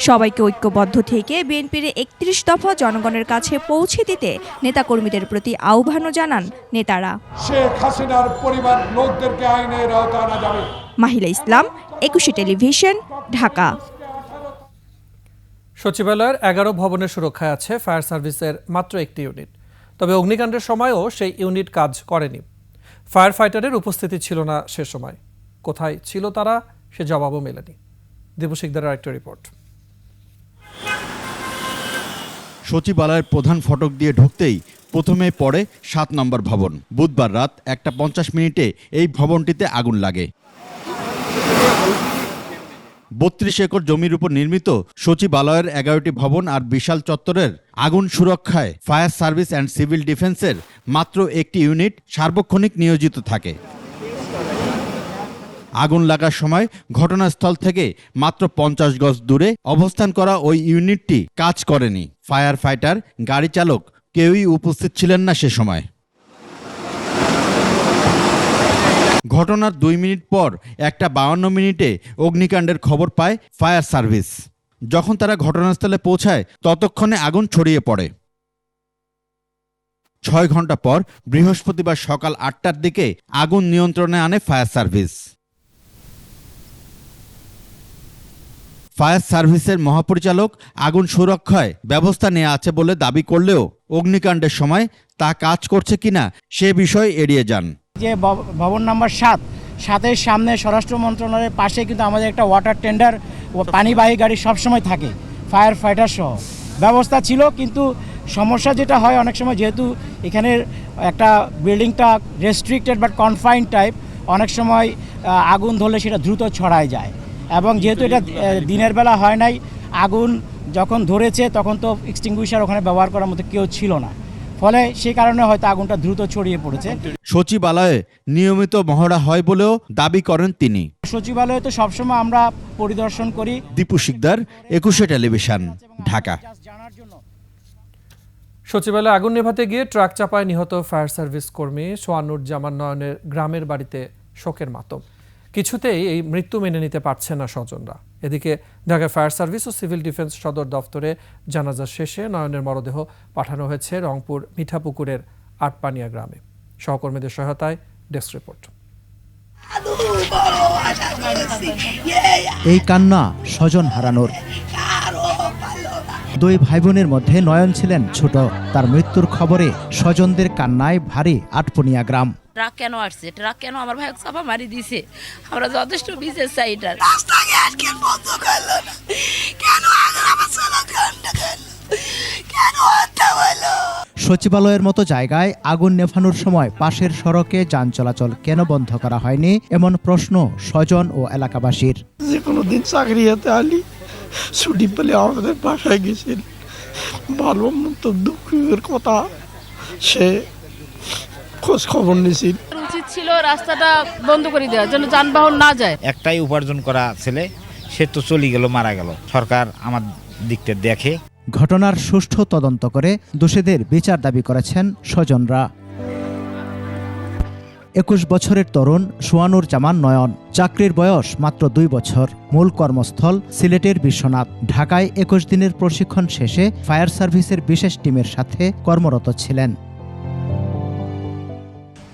সবাইকে ঐক্যবদ্ধ থেকে বিএনপির 31 দফা জনগণের কাছে পৌঁছে দিতে নেতাকর্মীদের প্রতি আহ্বানও জানান নেতারা। শেখ হাসিনার পরিবার লোকদেরকে আইনের আওতায় আনা যাবে। মাহিলা ইসলাম, 21 টেলিভিশন, ঢাকা। সচিবালয়ের 11 ভবনের সুরক্ষায় আছে ফায়ার সার্ভিসের মাত্র একটি ইউনিট। তবে অগ্নিকাণ্ডের সময়ও সেই ইউনিট কাজ করেনি। ফায়ার ফাইটারের উপস্থিতি ছিল না সে সময়। কোথায় ছিল তারা, সে জবাবও মেলেনি। দীপু শিকদারের আরেকটা রিপোর্ট। সচিবালয়ের প্রধান ফটক দিয়ে ঢুকতেই প্রথমে পড়ে 7 নম্বর ভবন। বুধবার রাত 1:50 এই ভবনটিতে আগুন লাগে। 32 একর জমির উপর নির্মিত সচিবালয়ের 11টি ভবন আর বিশাল চত্বরের আগুন সুরক্ষায় ফায়ার সার্ভিস অ্যান্ড সিভিল ডিফেন্সের মাত্র একটি ইউনিট সার্বক্ষণিক নিয়োজিত থাকে। আগুন লাগার সময় ঘটনাস্থল থেকে মাত্র 50 গজ দূরে অবস্থান করা ওই ইউনিটটি কাজ করেনি। ফায়ার ফাইটার, গাড়ি চালক কেউই উপস্থিত ছিলেন না সে সময়। ঘটনার 2 মিনিট পর 1:52 অগ্নিকাণ্ডের খবর পায় ফায়ার সার্ভিস। যখন তারা ঘটনাস্থলে পৌঁছায় ততক্ষণে আগুন ছড়িয়ে পড়ে। 6 ঘন্টা পর বৃহস্পতিবার সকাল 8টার দিকে আগুন নিয়ন্ত্রণে আনে ফায়ার সার্ভিস। ফায়ার সার্ভিসের মহাপরিচালক আগুন সুরক্ষায় ব্যবস্থা নেওয়া আছে বলে দাবি করলেও অগ্নিকাণ্ডের সময় তা কাজ করছে কিনা সে বিষয় এড়িয়ে যান। যে ভবন নাম্বার 7-এর সামনে স্বরাষ্ট্র মন্ত্রণালয়ের পাশে কিন্তু আমাদের একটা ওয়াটার টেন্ডার ও পানিবাহী গাড়ি সবসময় থাকে, ফায়ার ফাইটার সহ ব্যবস্থা ছিল। কিন্তু সমস্যা যেটা হয়, অনেক সময় যেহেতু এখানের একটা বিল্ডিংটা রেস্ট্রিক্টেড বাট কনফাইন্ড টাইপ, অনেক সময় আগুন ধরলে সেটা দ্রুত ছড়ায় যায়। এবং যেহেতু এটা দিনের বেলা হয় নাই, আগুন যখন ধরেছে তখন তো এক্সটিংগুইশার ওখানে ব্যবহার করার মতো কেউ ছিল না, ফলে সেই কারণে হয়তো আগুনটা দ্রুত ছড়িয়ে পড়েছে। সচিবালয়ে নিয়মিত মহড়া হয় বলেও দাবি করেন তিনি। সচিবালয়ে তো সবসময় আমরা পরিদর্শন করি। দীপু শিকদার, 21 টেলিভিশন, ঢাকা। সচিবালয়ে আগুন নেভাতে গিয়ে ট্রাক চাপায় নিহত ফায়ার সার্ভিস কর্মী সোয়ানুজ্জামান নয়নের গ্রামের বাড়িতে শোকের মাতম। কিছুতেই এই মৃত্যু মেনে নিতে পারছে না স্বজনরা। এদিকে ঢাকা ফায়ার সার্ভিস ও সিভিল ডিফেন্স সদর দফতরে জানাজা শেষে নয়নের মরদেহ পাঠানো হয়েছে রংপুর মিঠাপুকুরের আটপানিয়া গ্রামে। সহকর্মীদের সহায়তায় ডেস্ক রিপোর্ট। এই কান্না স্বজন হারানোর। 2 ভাই বোনের মধ্যে নয়ন ছিলেন ছোট। তার মৃত্যুর খবরে স্বজনদের কান্নায় ভারী আটপনিয়া গ্রাম। ট্রাক কেন আসছে, ট্রাক কেন আমার ভাই চাপা মারি দিছে, আমরা যথেষ্ট বিশেষ চাই। সচিবালয়ের মতো জায়গায় আগুন নেভানোর সময় পাশের সড়কে যান চলাচল কেন বন্ধ করা হয়নি, এমন প্রশ্ন স্বজন ও এলাকাবাসীর। যে কোনো দিন চাকরি হাতে আলি ছুটি পেলে আমাদের বাসায় গেছিল, ভালো মতো দুঃখের কথা সে খোঁজ খবর নিয়েছিল। উচিত ছিল রাস্তাটা বন্ধ করে দেওয়ার জন্য, যানবাহন না যায়। একটাই উপার্জন করা ছেলে, সে তো চলে গেল, মারা গেল। সরকার আমার দিকটা দেখে। ঘটনার সুষ্ঠু তদন্ত করে দোষীদের বিচার দাবি করেছেন স্বজনরা। 21 বছরের তরুণ সোয়ানুর জামান নয়ন, চাকরির বয়স মাত্র 2 বছর, মূল কর্মস্থল সিলেটের বিশ্বনাথ। ঢাকায় 21 দিনের প্রশিক্ষণ শেষে ফায়ার সার্ভিসের বিশেষ টিমের সাথে কর্মরত ছিলেন।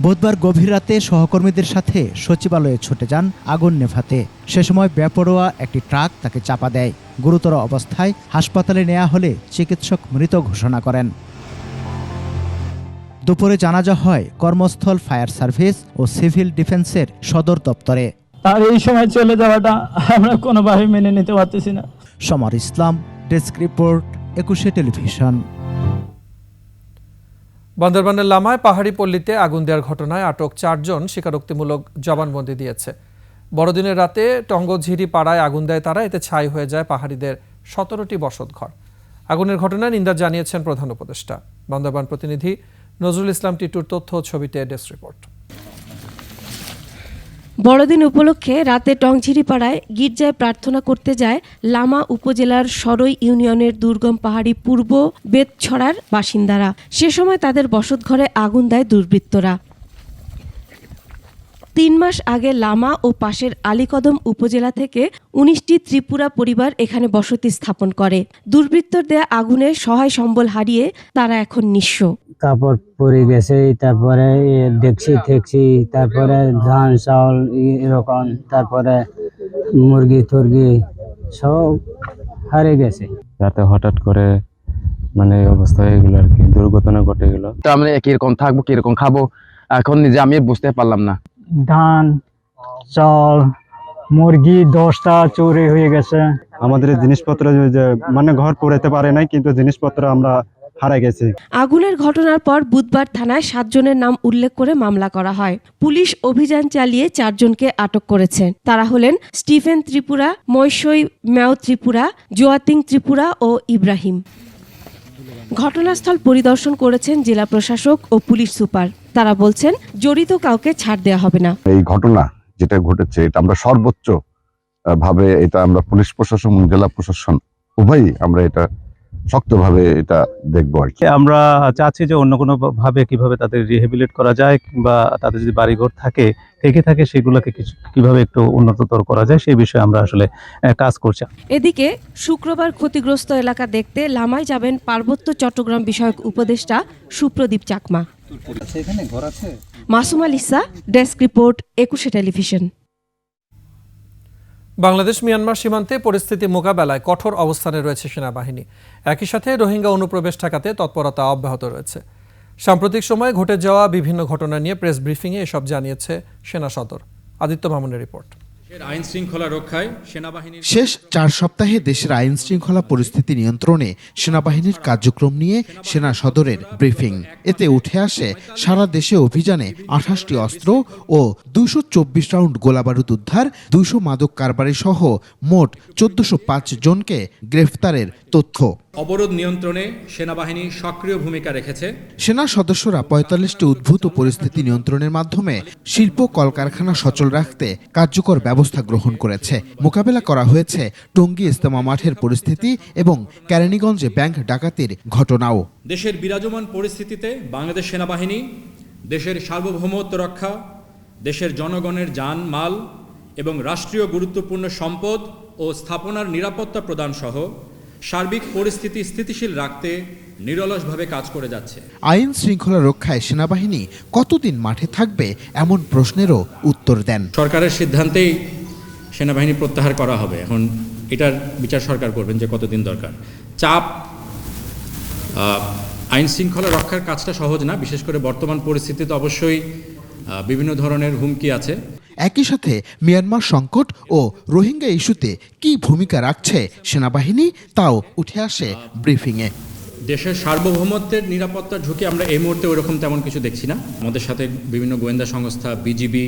বুধবার গভীর রাতে সহকর্মীদের সাথে সচিবালয়ে ছুটে যান আগুন নেভাতে। সে সময় বেপরোয়া একটি ট্রাক তাকে চাপা দেয়। গুরুতর অবস্থায় হাসপাতালে নেওয়া হলে চিকিৎসক মৃত ঘোষণা করেন। দুপুরে জানাজা হয় কর্মস্থল ফায়ার সার্ভিস ও সিভিল ডিফেন্সের সদর দপ্তরে। আর এই সময় চলে যাওয়াটা আমরা কোনোভাবে মেনে নিতে পারতেছি না। সমর ইসলাম, ডেস্ক রিপোর্ট, 21 টেলিভিশন। বান্দরবানের লামায় পাহাড়ি পল্লীতে আগুন দেওয়ার ঘটনায় আটক 4 জন স্বীকারোক্তিমূলক জবানবন্দি দিয়েছে। বড়দিনের রাতে টঙ্গঝিরি পাড়ায় আগুন দেয় তারা, এতে ছাই হয়ে যায় পাহাড়িদের 17টি বসতঘর। আগুনের ঘটনায় নিন্দা জানিয়েছেন প্রধান উপদেষ্টা। বান্দরবান প্রতিনিধি নজরুল ইসলাম টিটুর তথ্য ও ছবিতে ডেস্ক রিপোর্ট। বড়দিন উপলক্ষে রাতে টংঝিরি পাড়ায় গির্জায় প্রার্থনা করতে যায় লামা উপজেলার সরই ইউনিয়নের দুর্গম পাহাড়ি পূর্ব বেতছড়ার বাসিন্দারা। সে সময় তাদের বসতঘরে আগুন দেয় দুর্বৃত্তরা। 3 মাস আগে লামা ও পাশের আলীকদম উপজেলা থেকে 19টি ত্রিপুরা পরিবার এখানে বসতি স্থাপন করে। দুর্বৃত্তর দেয়া আগুনে সহায় সম্বল হারিয়ে তারা এখন নিঃস্ব। কাপড় পরে গেছে, তারপরে দেখছি, তারপরে ধান চাউল এরকম, তারপরে মুরগি টুরগি সব হারিয়ে গেছে। রাতে হঠাৎ করে মানে অবস্থায় এগুলো আর কি দুর্ঘটনা ঘটে গেল। তো আমরা কিরকম থাকবো, কিরকম খাবো, এখন নিজে আমি বুঝতে পারলাম না। ধান চাল মুরগি 10টা চুরি হয়ে গেছে। আমাদের জিনিসপত্র মানে ঘর পড়াতে পারে নাই, কিন্তু জিনিসপত্র আমরা হারা গেছে। আগুনের ঘটনার পর বুধবার থানায় 7 জনের নাম উল্লেখ করে মামলা করা হয়। পুলিশ অভিযান চালিয়ে 4 জনকে আটক করেছে। তারা হলেন স্টিফেন ত্রিপুরা, মৈশই ম্যাও ত্রিপুরা, জোয়াতিং ত্রিপুরা ও ইব্রাহিম। ঘটনাস্থল পরিদর্শন করেছেন জেলা প্রশাসক ও পুলিশ সুপার। তারা বলছেন জড়িত কাউকে ছাড় দেওয়া হবে না। এই ঘটনা যেটা ঘটেছে এটা আমরা সর্বোচ্চ ভাবে এটা আমরা পুলিশ প্রশাসন এবং জেলা প্রশাসন উভয়ই আমরা এটা শক্তভাবে এটা দেখবো আর কি। আমরা চাচ্ছি যে অন্য কোনো ভাবে কিভাবে তাদের রিহেবিলিট করা যায়, কিংবা তাদের যদি বাড়িঘর থেকে থাকে সেগুলোকে কিভাবে একটু উন্নততর করা যায় সেই বিষয়ে আমরা আসলে কাজ করছি। এদিকে শুক্রবার ক্ষতিগ্রস্ত এলাকা দেখতে লামায় যাবেন পার্বত্য চট্টগ্রাম বিষয়ক উপদেষ্টা Supradip Chakma. Masum Alisa, desk report, 21 television. Bangladesh Myanmar সীমান্তে পরিস্থিতি মোকাবেলায় কঠোর অবস্থানে রয়েছে সেনাবাহিনী। একই সাথে রোহিঙ্গা অনুপ্রবেশ ঠেকাতে তৎপরতা অব্যাহত রয়েছে। সাম্প্রতিক সময়ে ঘটে যাওয়া বিভিন্ন ঘটনা নিয়ে প্রেস ব্রিফিংয়ে এসব জানিয়েছে সেনা সদর। আদিত্য মামুনের রিপোর্ট। আইন শৃঙ্খলা রক্ষায় সেনাবাহিনীর শেষ 4 সপ্তাহে দেশের আইন শৃঙ্খলা পরিস্থিতি নিয়ন্ত্রণে সেনাবাহিনীর কার্যক্রম নিয়ে সেনা সদরের ব্রিফিং। এতে উঠে আসে সারা দেশে অভিযানে 28টি অস্ত্র ও 224 রাউন্ড গোলাবারুদ উদ্ধার, 200 মাদক কারবারি সহ মোট 1405 জনকে গ্রেফতারের তথ্য। অবরোধ নিয়ন্ত্রণে সেনাবাহিনী সক্রিয় ভূমিকা রেখেছে। সেনা সদস্যরা 45টি উদ্ভূত পরিস্থিতি নিয়ন্ত্রণের মাধ্যমে শিল্প কলকারখানা সচল রাখতে কার্যকর ব্যবস্থা গ্রহণ করেছে। মোকাবেলা করা হয়েছে টঙ্গী ইজতেমা মাঠের পরিস্থিতি এবং কেরানীগঞ্জে ব্যাংক ডাকাতির ঘটনাও। দেশের বিরাজমান পরিস্থিতিতে বাংলাদেশ সেনাবাহিনী দেশের সার্বভৌমত্ব রক্ষা, দেশের জনগণের জান মাল এবং রাষ্ট্রীয় গুরুত্বপূর্ণ সম্পদ ও স্থাপনার নিরাপত্তা প্রদান সহ সার্বিক পরিস্থিতি স্থিতিশীল রাখতে নিরলসভাবে কাজ করে যাচ্ছে। আইন শৃঙ্খলা রক্ষায় সেনাবাহিনী কতদিন মাঠে থাকবে এমন প্রশ্নেরও উত্তর দেন। সরকারের সিদ্ধান্তেই সেনাবাহিনী প্রত্যাহার করা হবে। এখন এটার বিচার সরকার করবেন যে কতদিন দরকার। চাপ আইন শৃঙ্খলা রক্ষার কাজটা সহজ না, বিশেষ করে বর্তমান পরিস্থিতিতে অবশ্যই বিভিন্ন ধরনের হুমকি আছে। একই সাথে মিয়ানমার সংকট ও রোহিঙ্গা ইস্যুতে কি ভূমিকা রাখছে সেনাবাহিনী তাও উঠে আসে ব্রিফিংয়ে। দেশের সার্বভৌমত্বের নিরাপত্তার ঝুঁকি আমরা এই মুহূর্তে ওইরকম তেমন কিছু দেখছি না। আমাদের সাথে বিভিন্ন গোয়েন্দা সংস্থা, বিজিবি,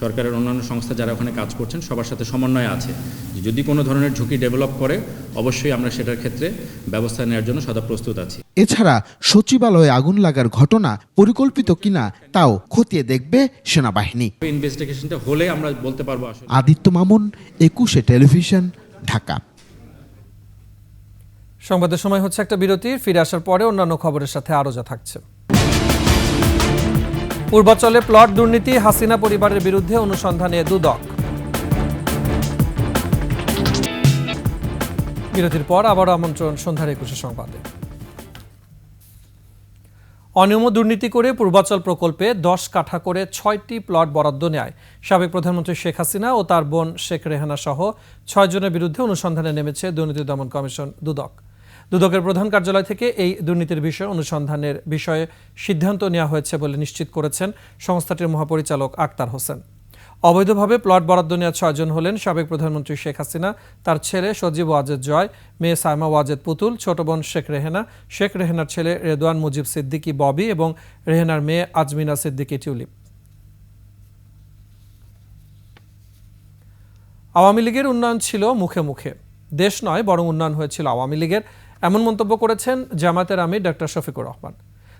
সরকারের অন্যান্য সংস্থা যারা ওখানে কাজ করছেন সবার সাথে সমন্বয় আছে। যদি কোনো ধরনের ঝুঁকি ডেভেলপ করে অবশ্যই আমরা সেটার ক্ষেত্রে ব্যবস্থা নেওয়ার জন্য সদা প্রস্তুত আছি। এছাড়া সচিবালয়ে আগুন লাগার ঘটনা পরিকল্পিত কিনা তাও খতিয়ে দেখবে সেনাবাহিনী। ইনভেস্টিগেশনটা হলে আমরা বলতে পারবো আসলে। আদিত্য মামুন, 21 টেলিভিশন, ঢাকা। সংবাদের সময় হচ্ছে একটা বিরতির, ফিরে আসার পরে অন্যান্য খবরের সাথে আরো যা থাকছে। পূর্বাঞ্চলে প্লট দুর্নীতি, হাসিনা পরিবারের বিরুদ্ধে অনুসন্ধানে দুদক। বিরতির পর আবারও আমন্ত্রণ সন্ধ্যার 21 সংবাদে। অনিয়ম দুর্নীতি করে পূর্বাঞ্চল প্রকল্পে 10 কাঠা করে 6টি প্লট বরাদ্দ নেয় সাবেক প্রধানমন্ত্রী শেখ হাসিনা ও তার বোন শেখ রেহানা সহ 6 জনের বিরুদ্ধে অনুসন্ধানে নেমেছে দুর্নীতি দমন কমিশন দুদক। দুদকের প্রধান কার্যালয় থেকে এই দুর্নীতির বিষয়ে অনুসন্ধানের বিষয়ে সিদ্ধান্ত নেওয়া হয়েছে বলে নিশ্চিত করেছেন সংস্থাটির মহাপরিচালক আক্তার হোসেন। অবৈধভাবে প্লট বরাদ্দ নেওয়া 6 জন হলেন সাবেক প্রধানমন্ত্রী শেখ হাসিনা, তার ছেলে সজীব ওয়াজেদ জয়, মেয়ে সাইমা ওয়াজেদ পুতুল, ছোট বোন শেখ রেহানা, শেখ রেহানার ছেলে রেদওয়ান মুজিব সিদ্দিকী ববি এবং রেহানার মেয়ে আজমিনা সিদ্দিকী টিউলিপ। আওয়ামী লীগের উন্নয়ন ছিল মুখে মুখে, দেশ নয় বরং উন্নয়ন হয়েছিল আওয়ামী লীগের, এমন মন্তব্য করেছেন জামায়াতের আমির ডক্টর শফিকুর রহমান।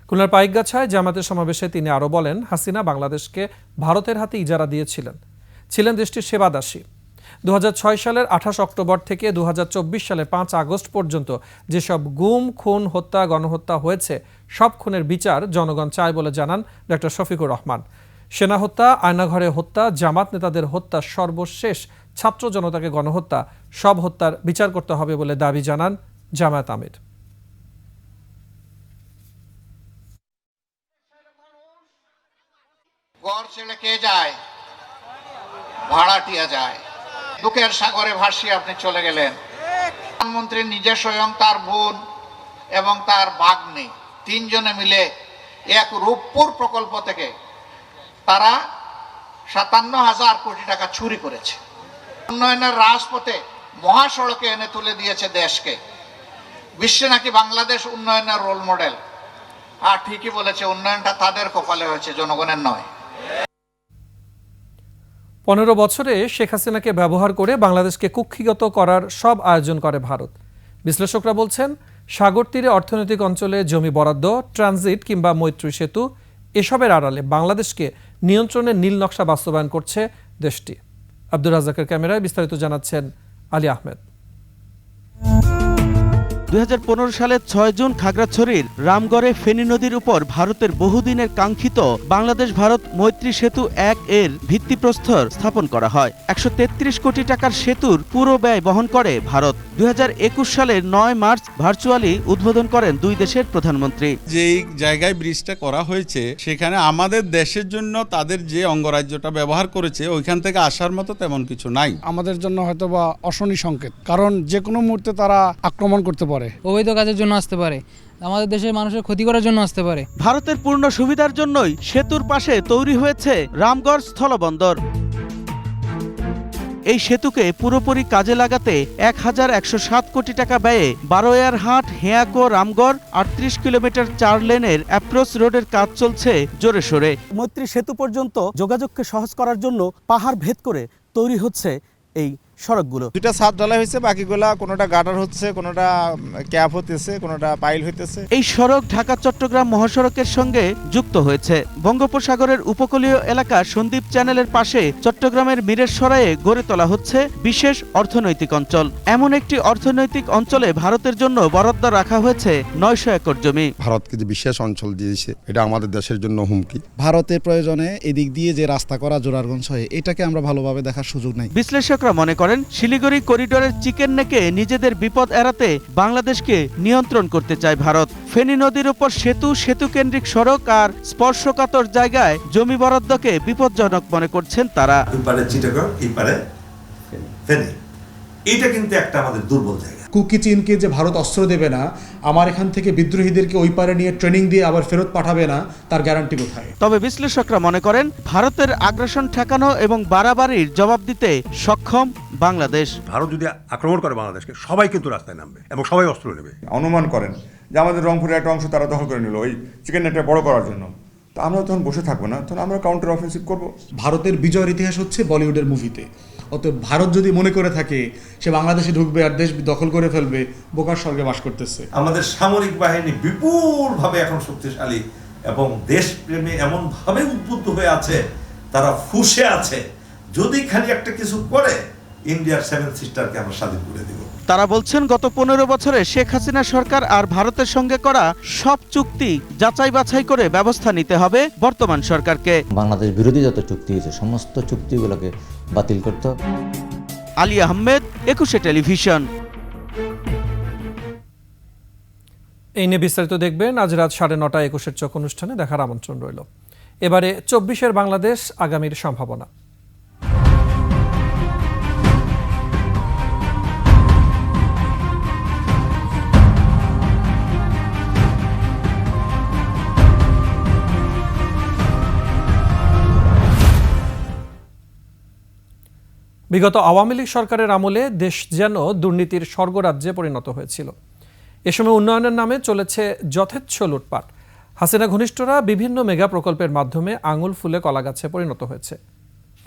খুলনার পাইকগাছায় জামায়াতের সমাবেশে তিনি আরও বলেন, হাসিনা বাংলাদেশকে ভারতের হাতে ইজারা ছিলেন দেশটির সেবাদাসী। 2006 সালের 28 অক্টোবর থেকে 2024 সালের 5 আগস্ট পর্যন্ত যেসব গুম, খুন, হত্যা, গণহত্যা হয়েছে সব খুনের বিচার জনগণ চায় বলে জানান ডক্টর শফিকুর রহমান। সেনা হত্যা, আয়নাঘরে হত্যা, জামাত নেতাদের হত্যা, সর্বশেষ ছাত্র জনতাকে গণহত্যা, সব হত্যার বিচার করতে হবে বলে দাবি জানান জামায়াত আমির। ঘর ছেড়ে কে যায়? ভাড়াটিয়া যায়। দুঃখের সাগরে ভাসিয়ে আপনি চলে গেলেন। প্রধানমন্ত্রী নিজে স্বয়ং, তার বোন এবং তার ভাগ্নে 3 জনে মিলে এক রূপপুর প্রকল্প থেকে তারা 57,000 কোটি টাকা চুরি করেছে। উন্নয়নের রাজপথে মহাসড়কে এনে তুলে দিয়েছে দেশকে। বিশ্বে নাকি বাংলাদেশ উন্নয়নের রোল মডেল। আর ঠিকই বলেছে, উন্নয়নটা তাদের কপালে হয়েছে, জনগণের নয়। 15 বছরে শেখ হাসিনাকে ব্যবহার করে বাংলাদেশকে কুক্ষিগত করার সব আয়োজন করে ভারত। বিশ্লেষকরা বলছেন, সাগর তীরে অর্থনৈতিক অঞ্চলে জমি বরাদ্দ, ট্রানজিট কিংবা মৈত্রী সেতু, এসবের আড়ালে বাংলাদেশকে নিয়ন্ত্রণের নীল নকশা বাস্তবায়ন করছে দেশটি। আব্দুর রাজ্জাকের ক্যামেরায় বিস্তারিত জানাচ্ছেন আলী আহমেদ। 2015 সালের 6 জুন খাগড়াছড়ির রামগড়ে ফেনী নদীর উপর ভারতের বহুদিনের কাঙ্ক্ষিত বাংলাদেশ ভারত মৈত্রী সেতু 1 এর ভিত্তিপ্রস্তর স্থাপন করা হয়। 133 কোটি টাকার সেতুর পুরো ব্যয় বহন করে ভারত। 2021 সালের 9 মার্চ ভার্চুয়ালি উদ্বোধন করেন দুই দেশের প্রধানমন্ত্রী। যেই জায়গায় ব্রিজটা করা হয়েছে সেখানে আমাদের দেশের জন্য তাদের যে অঙ্গরাজ্যটা ব্যবহার করেছে ওইখান থেকে আসার মতো তেমন কিছু নাই। আমাদের জন্য হয়তোবা অশনি সংকেত, কারণ যে কোনো মুহূর্তে তারা আক্রমণ করতে পারে, অবৈধ কাজের জন্য আসতে পারে, আমাদের দেশের মানুষের ক্ষতি করার জন্য আসতে পারে। ভারতের পূর্ণ সুবিধার জন্যই সেতুর পাশে তৈরি হয়েছে রামগড় স্থলবন্দর। এই সেতুকে পুরোপুরি কাজে লাগাতে 1107 কোটি টাকা ব্যয়ে বারোয়ারহাট, হেয়াকো, রামগড় 38 কিলোমিটার 4 লেনের অ্যাপ্রোচ রোডের কাজ চলছে জোরে সোরে। মৈত্রী সেতু পর্যন্ত যোগাযোগকে সহজ করার জন্য পাহাড় ভেদ করে তৈরি হচ্ছে এই সড়কগুলো। দুটা ছাদ ঢালাই হয়েছে, বাকিগুলা কোনোটা গাটার হচ্ছে, কোনোটা ক্যাপ হতেছে, কোনোটা পাইল হইতেছে। এই সড়ক ঢাকা চট্টগ্রাম মহাসড়কের সঙ্গে যুক্ত হয়েছে। বঙ্গোপসাগরের উপকূলীয় এলাকা সন্দ্বীপ চ্যানেলের পাশে চট্টগ্রামের মিরেরসরাইয়ে গড়ে তোলা হচ্ছে বিশেষ অর্থনৈতিক অঞ্চল। এমন একটি অর্থনৈতিক অঞ্চলে ভারতের জন্য বরাদ্দ রাখা হয়েছে 900 একর জমি। ভারতকে যে বিশেষ অঞ্চল দিয়েছে এটা আমাদের দেশের জন্য হুমকি। ভারতের প্রয়োজনে এদিক দিয়ে যে রাস্তা করা জোরারগঞ্জ হয়ে, এটাকে আমরা ভালোভাবে দেখার সুযোগ নেই। বিশ্লেষকরা মনে করেন, শিলিগুড়ি করিডোরের চিকেন নেকে নিজেদের বিপদ এড়াতে বাংলাদেশকে নিয়ন্ত্রণ করতে চায় ভারত। ফেনী নদীর উপর সেতু, সেতু কেন্দ্রিক সড়ক আর স্পর্শকাতর জায়গায় জমি বরাদ্দকে বিপজ্জনক মনে করছেন তারা। এটা কিন্তু একটা আমাদের দুর্বল জায়গা। কুকি চীনকে যে ভারত অস্ত্র দেবে না, আমার এখান থেকে বিদ্রোহীদেরকে ওই পারে নিয়ে ট্রেনিং দিয়ে আবার ফেরত পাঠাবে না, তার গ্যারান্টি কোথায়? তবে বিশ্লেষকরা মনে করেন, ভারতের আগ্রাসন ঠেকানো এবং বাড়াবাড়ির জবাব দিতে সক্ষম বাংলাদেশ। ভারত যদি আক্রমণ করে বাংলাদেশকে, সবাই কিন্তু রাস্তায় নামবে এবং সবাই অস্ত্র নেবে। অনুমান করেন যে আমাদের রংপুরের একটা অংশ তারা দখল করে নিল ওই চিকেন নেটটা বড় করার জন্য, তো আমরা তখন বসে থাকবো না, তখন আমরা কাউন্টার অফেন্সিভ করব। ভারতের বিজয়ের ইতিহাস হচ্ছে বলিউডের মুভিতে। অতএব ভারত যদি মনে করে থাকে সে বাংলাদেশে ঢুকবে আর দেশ দখল করে ফেলবে, বোকার স্বর্গে বাস করতেছে। আমাদের সামরিক বাহিনী বিপুলভাবে এখন শক্তিশালী এবং দেশপ্রেমে এমনভাবে উদ্বুদ্ধ হয়ে আছে, তারা ফুঁসে আছে, যদি খালি একটা কিছু করে ইন্ডিয়ার 7 সিস্টারকে আমরা স্বাধীন করে দিব। তারা বলছেন গত 15 বছরে শেখ হাসিনা সরকার আর ভারতের সঙ্গে করা সব চুক্তি যাচাই বাছাই করে ব্যবস্থা নিতে হবে বর্তমান সরকারকে। বাংলাদেশ বিরোধী যত চুক্তি হয়েছে সমস্ত চুক্তিগুলোকে বাতিল করতে হবে। আলী আহমেদ, 21 টেলিভিশন। এই নিয়ে বিস্তারিত দেখবেন আজ রাত 9:30 21-এর চোখ অনুষ্ঠানে দেখার আমন্ত্রণ রইল। এবারে 24-এর বাংলাদেশ, আগামীর সম্ভাবনা। বিগত আওয়ামী লীগ সরকারের আমলে দেশ যেন দুর্নীতির স্বর্গরাজ্যে পরিণত হয়েছিল। এ সময় উন্নয়নের নামে চলেছে যথেচ্ছ লুটপাট। হাসিনা ঘনিষ্ঠরা বিভিন্ন মেগা প্রকল্পের মাধ্যমে আঙুল ফুলে কলাগাছে পরিণত হয়েছে।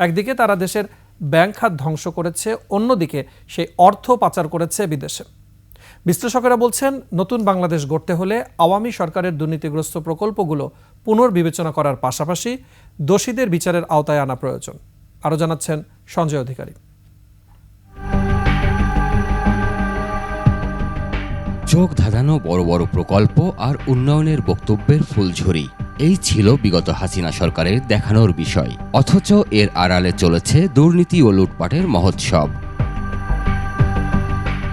একদিকে তারা দেশের ব্যাংক খাত ধ্বংস করেছে, অন্যদিকে সেই অর্থ পাচার করেছে বিদেশে। বিশ্লেষকেরা বলছেন, নতুন বাংলাদেশ গড়তে হলে আওয়ামী সরকারের দুর্নীতিগ্রস্ত প্রকল্পগুলো পুনর্বিবেচনা করার পাশাপাশি দোষীদের বিচারের আওতায় আনা প্রয়োজন। আরও জানাচ্ছেন সঞ্জয় অধিকারী। চোখ ধাঁধানো বড় বড় প্রকল্প আর উন্নয়নের বক্তব্যের ফুলঝুরি, এই ছিল বিগত হাসিনা সরকারের দেখানোর বিষয়। অথচ এর আড়ালে চলেছে দুর্নীতি ও লুটপাটের মহোৎসব।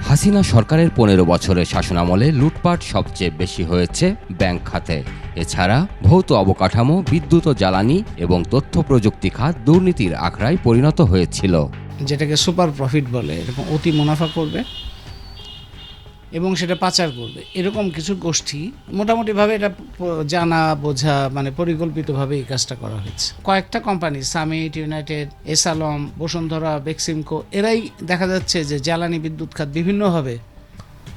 হাসিনা সরকারের 15 বছরের শাসনামলে লুটপাট সবচেয়ে বেশি হয়েছে ব্যাংক খাতে। এছাড়া ভৌত অবকাঠামো, বিদ্যুৎ ও জ্বালানি এবং তথ্য প্রযুক্তি খাত দুর্নীতির আখড়ায় পরিণত হয়েছিল। যেটাকে সুপার প্রফিট বলে, এরকম অতি মুনাফা করবে এবং সেটা পাচার করবে, এরকম কিছু গোষ্ঠী মোটামুটিভাবে এটা জানা বোঝা মানে পরিকল্পিতভাবে এই কাজটা করা হয়েছে। কয়েকটা company, Summit, United, S Alam, Bashundhara, Beximco, এরাই দেখা যাচ্ছে যে জ্বালানি বিদ্যুৎ খাত বিভিন্নভাবে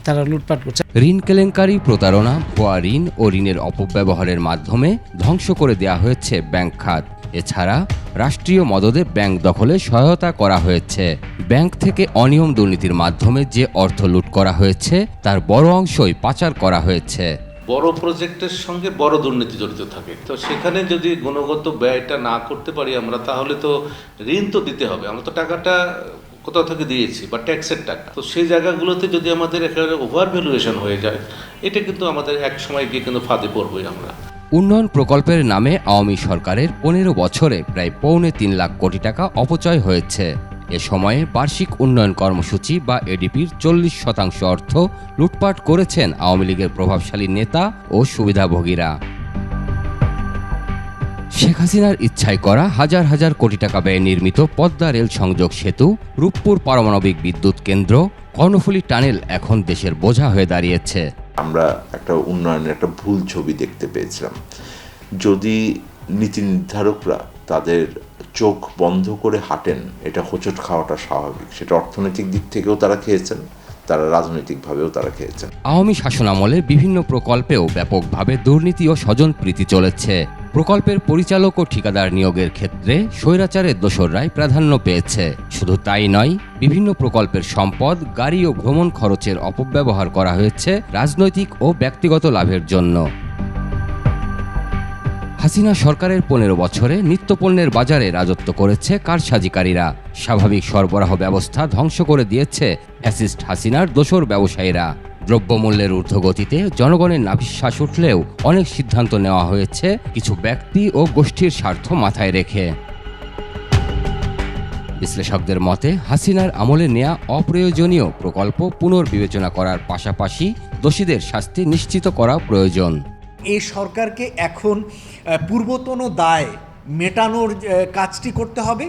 তারা লুটপাট করছে। ঋণ কেলেঙ্কারি, প্রতারণা, ভুয়া ঋণ ও ঋণের অপব্যবহারের মাধ্যমে ধ্বংস করে দেওয়া হয়েছে ব্যাংক খাত। এছাড়া রাষ্ট্রীয় মদদে ব্যাংক দখলে সহায়তা করা হয়েছে। ব্যাংক থেকে অনিয়ম দুর্নীতির মাধ্যমে যে অর্থ লুট করা হয়েছে তার বড় অংশই পাচার করা হয়েছে। বড় প্রজেক্টের সঙ্গে বড় দুর্নীতি জড়িত থাকে, তো সেখানে যদি গুণগত ব্যয়টা না করতে পারি আমরা, তাহলে তো ঋণ তো দিতে হবে, আমরা তো টাকাটা কোথাও থেকে দিয়েছি বা ট্যাক্সের টাকা, তো সেই জায়গাগুলোতে যদি আমাদের একেবারে ওভার ভ্যালুয়েশন হয়ে যায়, এটা কিন্তু আমাদের এক সময় গিয়ে কিন্তু ফাঁদে পড়বই আমরা। উন্নয়ন প্রকল্পের নামে আওয়ামী সরকারের 15 বছরে প্রায় 3.25 লাখ কোটি টাকা অপচয় হয়েছে। এ সময়ে বার্ষিক উন্নয়ন কর্মসূচি বা এডিপির 40% অর্থ লুটপাট করেছেন আওয়ামী লীগের প্রভাবশালী নেতা ও সুবিধাভোগীরা। শেখ হাসিনার ইচ্ছায় করা হাজার হাজার কোটি টাকা ব্যয়ে নির্মিত পদ্মা রেল সংযোগ সেতু, রূপপুর পারমাণবিক বিদ্যুৎ কেন্দ্র, কর্ণফুলী টানেল এখন দেশের বোঝা হয়ে দাঁড়িয়েছে। আমরা একটা উন্নয়নের একটা ভুল ছবি দেখতে পেয়েছিলাম। যদি নীতি নির্ধারকরা তাদের চোখ বন্ধ করে হাঁটেন, এটা হোঁচট খাওয়াটা স্বাভাবিক। সেটা অর্থনৈতিক দিক থেকেও তারা খেয়েছেন, তারা রাজনৈতিকভাবেও তারা খেয়েছেন। আওয়ামী শাসনামলে বিভিন্ন প্রকল্পেও ব্যাপকভাবে দুর্নীতি ও স্বজনপ্রীতি চলেছে। প্রকল্পের পরিচালক ও ঠিকাদার নিয়োগের ক্ষেত্রে স্বৈরাচারের দোসররাই প্রাধান্য পেয়েছে। শুধু তাই নয়, বিভিন্ন প্রকল্পের সম্পদ, গাড়ি ও ভ্রমণ খরচের অপব্যবহার করা হয়েছে রাজনৈতিক ও ব্যক্তিগত লাভের জন্য। হাসিনা সরকারের 15 বছরে নিত্যপণ্যের বাজারে রাজত্ব করেছে কারসাজিকারীরা। স্বাভাবিক সরবরাহ ব্যবস্থা ধ্বংস করে দিয়েছে ফ্যাসিস্ট হাসিনার দোসর ব্যবসায়ীরা। দ্রব্যমূল্যের ঊর্ধ্বগতিতে জনগণের নাভিশ্বাস উঠলেও অনেক সিদ্ধান্ত নেওয়া হয়েছে কিছু ব্যক্তি ও গোষ্ঠীর স্বার্থ মাথায় রেখে। বিশ্লেষকদের মতে, হাসিনার আমলে নেয়া অপ্রয়োজনীয় প্রকল্প পুনর্বিবেচনা করার পাশাপাশি দোষীদের শাস্তি নিশ্চিত করা প্রয়োজন। এই সরকারকে এখন পূর্বতন দায় মেটানোর কাজটি করতে হবে,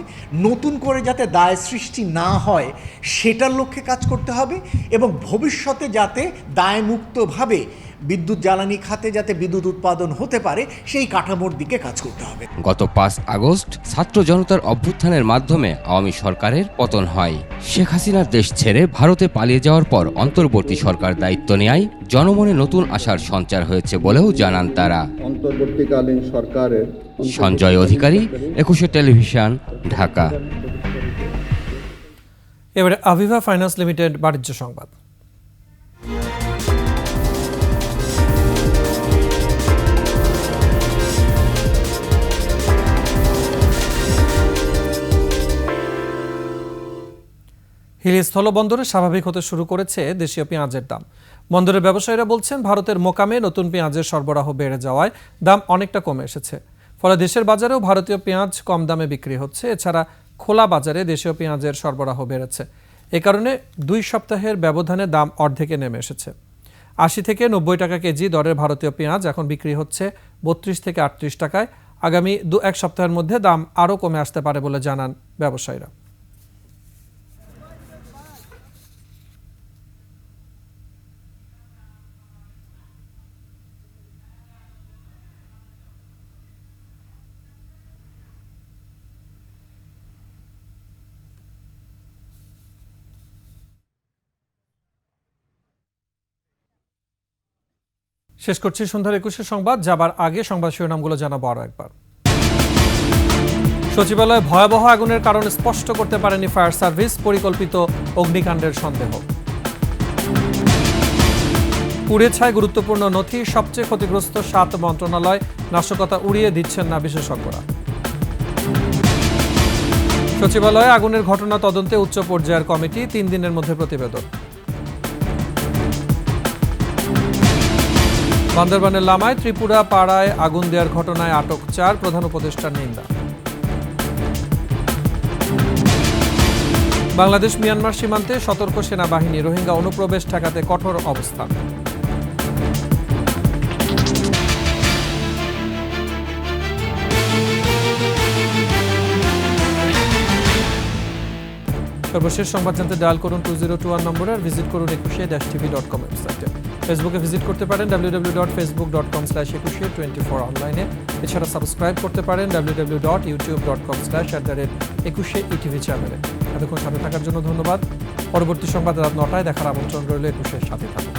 নতুন করে যাতে দায় সৃষ্টি না হয় সেটার লক্ষ্যে কাজ করতে হবে, এবং ভবিষ্যতে যাতে দায়মুক্তভাবে বিদ্যুৎ জ্বালানি খাতে যাতে বিদ্যুৎ উৎপাদন হতে পারে সেই কাঠামোর দিকে কাজ করতে হবে। গত 5 আগস্ট ছাত্র জনতার অভ্যুত্থানের মাধ্যমে আওয়ামী সরকারের পতন হয়। শেখ হাসিনার দেশ ছেড়ে ভারতে পালিয়ে যাওয়ার পর অন্তর্বর্তী সরকার দায়িত্ব নেয় জনমনে নতুন আশার সঞ্চার হয়েছে বলেও জানান তারা। অন্তর্বর্তীকালীন সরকারের সঞ্জয় অধিকারী, 21 টেলিভিশন, ঢাকা। এবারে আভিভা ফাইন্যান্স লিমিটেড বাণিজ্য সংবাদ। হিলি স্থলবন্দরে স্বাভাবিক হতে শুরু করেছে দেশীয় পেঁয়াজের দাম। বন্দরের ব্যবসায়ীরা বলছেন, ভারতের মোকামে নতুন পেঁয়াজের সরবরাহ বেড়ে যাওয়ায় দাম অনেকটা কমে এসেছে। ফলে দেশের বাজারেও ভারতীয় পেঁয়াজ কম দামে বিক্রি হচ্ছে। এছাড়া খোলা বাজারে দেশীয় পেঁয়াজের সরবরাহ বেড়েছে। এ কারণে 2 সপ্তাহের ব্যবধানে দাম অর্ধেকে নেমে এসেছে। 80 থেকে 90 টাকা কেজি দরের ভারতীয় পেঁয়াজ এখন বিক্রি হচ্ছে 32 থেকে 38 টাকায়। আগামী 1 সপ্তাহের মধ্যে দাম আরও কমে আসতে পারে বলে জানান ব্যবসায়ীরা। শেষ করছি সন্ধ্যার 21 সংবাদ। যাবার আগে সংবাদ শিরোনামগুলো জানাবো আরও একবার। সচিবালয়ে ভয়াবহ আগুনের কারণ স্পষ্ট করতে পারেনি ফায়ার সার্ভিস, পরিকল্পিত অগ্নিকাণ্ডের সন্দেহ। পুড়ে ছায় গুরুত্বপূর্ণ নথি, সবচেয়ে ক্ষতিগ্রস্ত 7 মন্ত্রণালয়, নাশকতা উড়িয়ে দিচ্ছেন না বিশেষজ্ঞরা। সচিবালয়ে আগুনের ঘটনা তদন্তে উচ্চ পর্যায়ের কমিটি, 3 দিনের মধ্যে প্রতিবেদন। বান্দরবানের লামায় ত্রিপুরা পাড়ায় আগুন দেওয়ার ঘটনায় আটক 4, প্রধান উপদেষ্টার নিন্দা। বাংলাদেশ মিয়ানমার সীমান্তে সতর্ক সেনাবাহিনী, রোহিঙ্গা অনুপ্রবেশ ঠেকাতে কঠোর অবস্থান। সর্বশেষ সংবাদ জানতে ডায়াল করুন 2021 নম্বরে আর ভিজিট করুন ekushe-tv.com ওয়েবসাইটে। ফেসবুকে ভিজিট করতে পারেন www.facebook.com/ekushe24 অনলাইনে। এছাড়া সাবস্ক্রাইব করতে পারেন www.youtube.com/ekushe-etv চ্যানেলে। এতক্ষণ সাথে থাকার জন্য ধন্যবাদ। পরবর্তী সংবাদ রাত 9টায় দেখার আমন্ত্রণ রইল। একুশের সাথে থাকুন।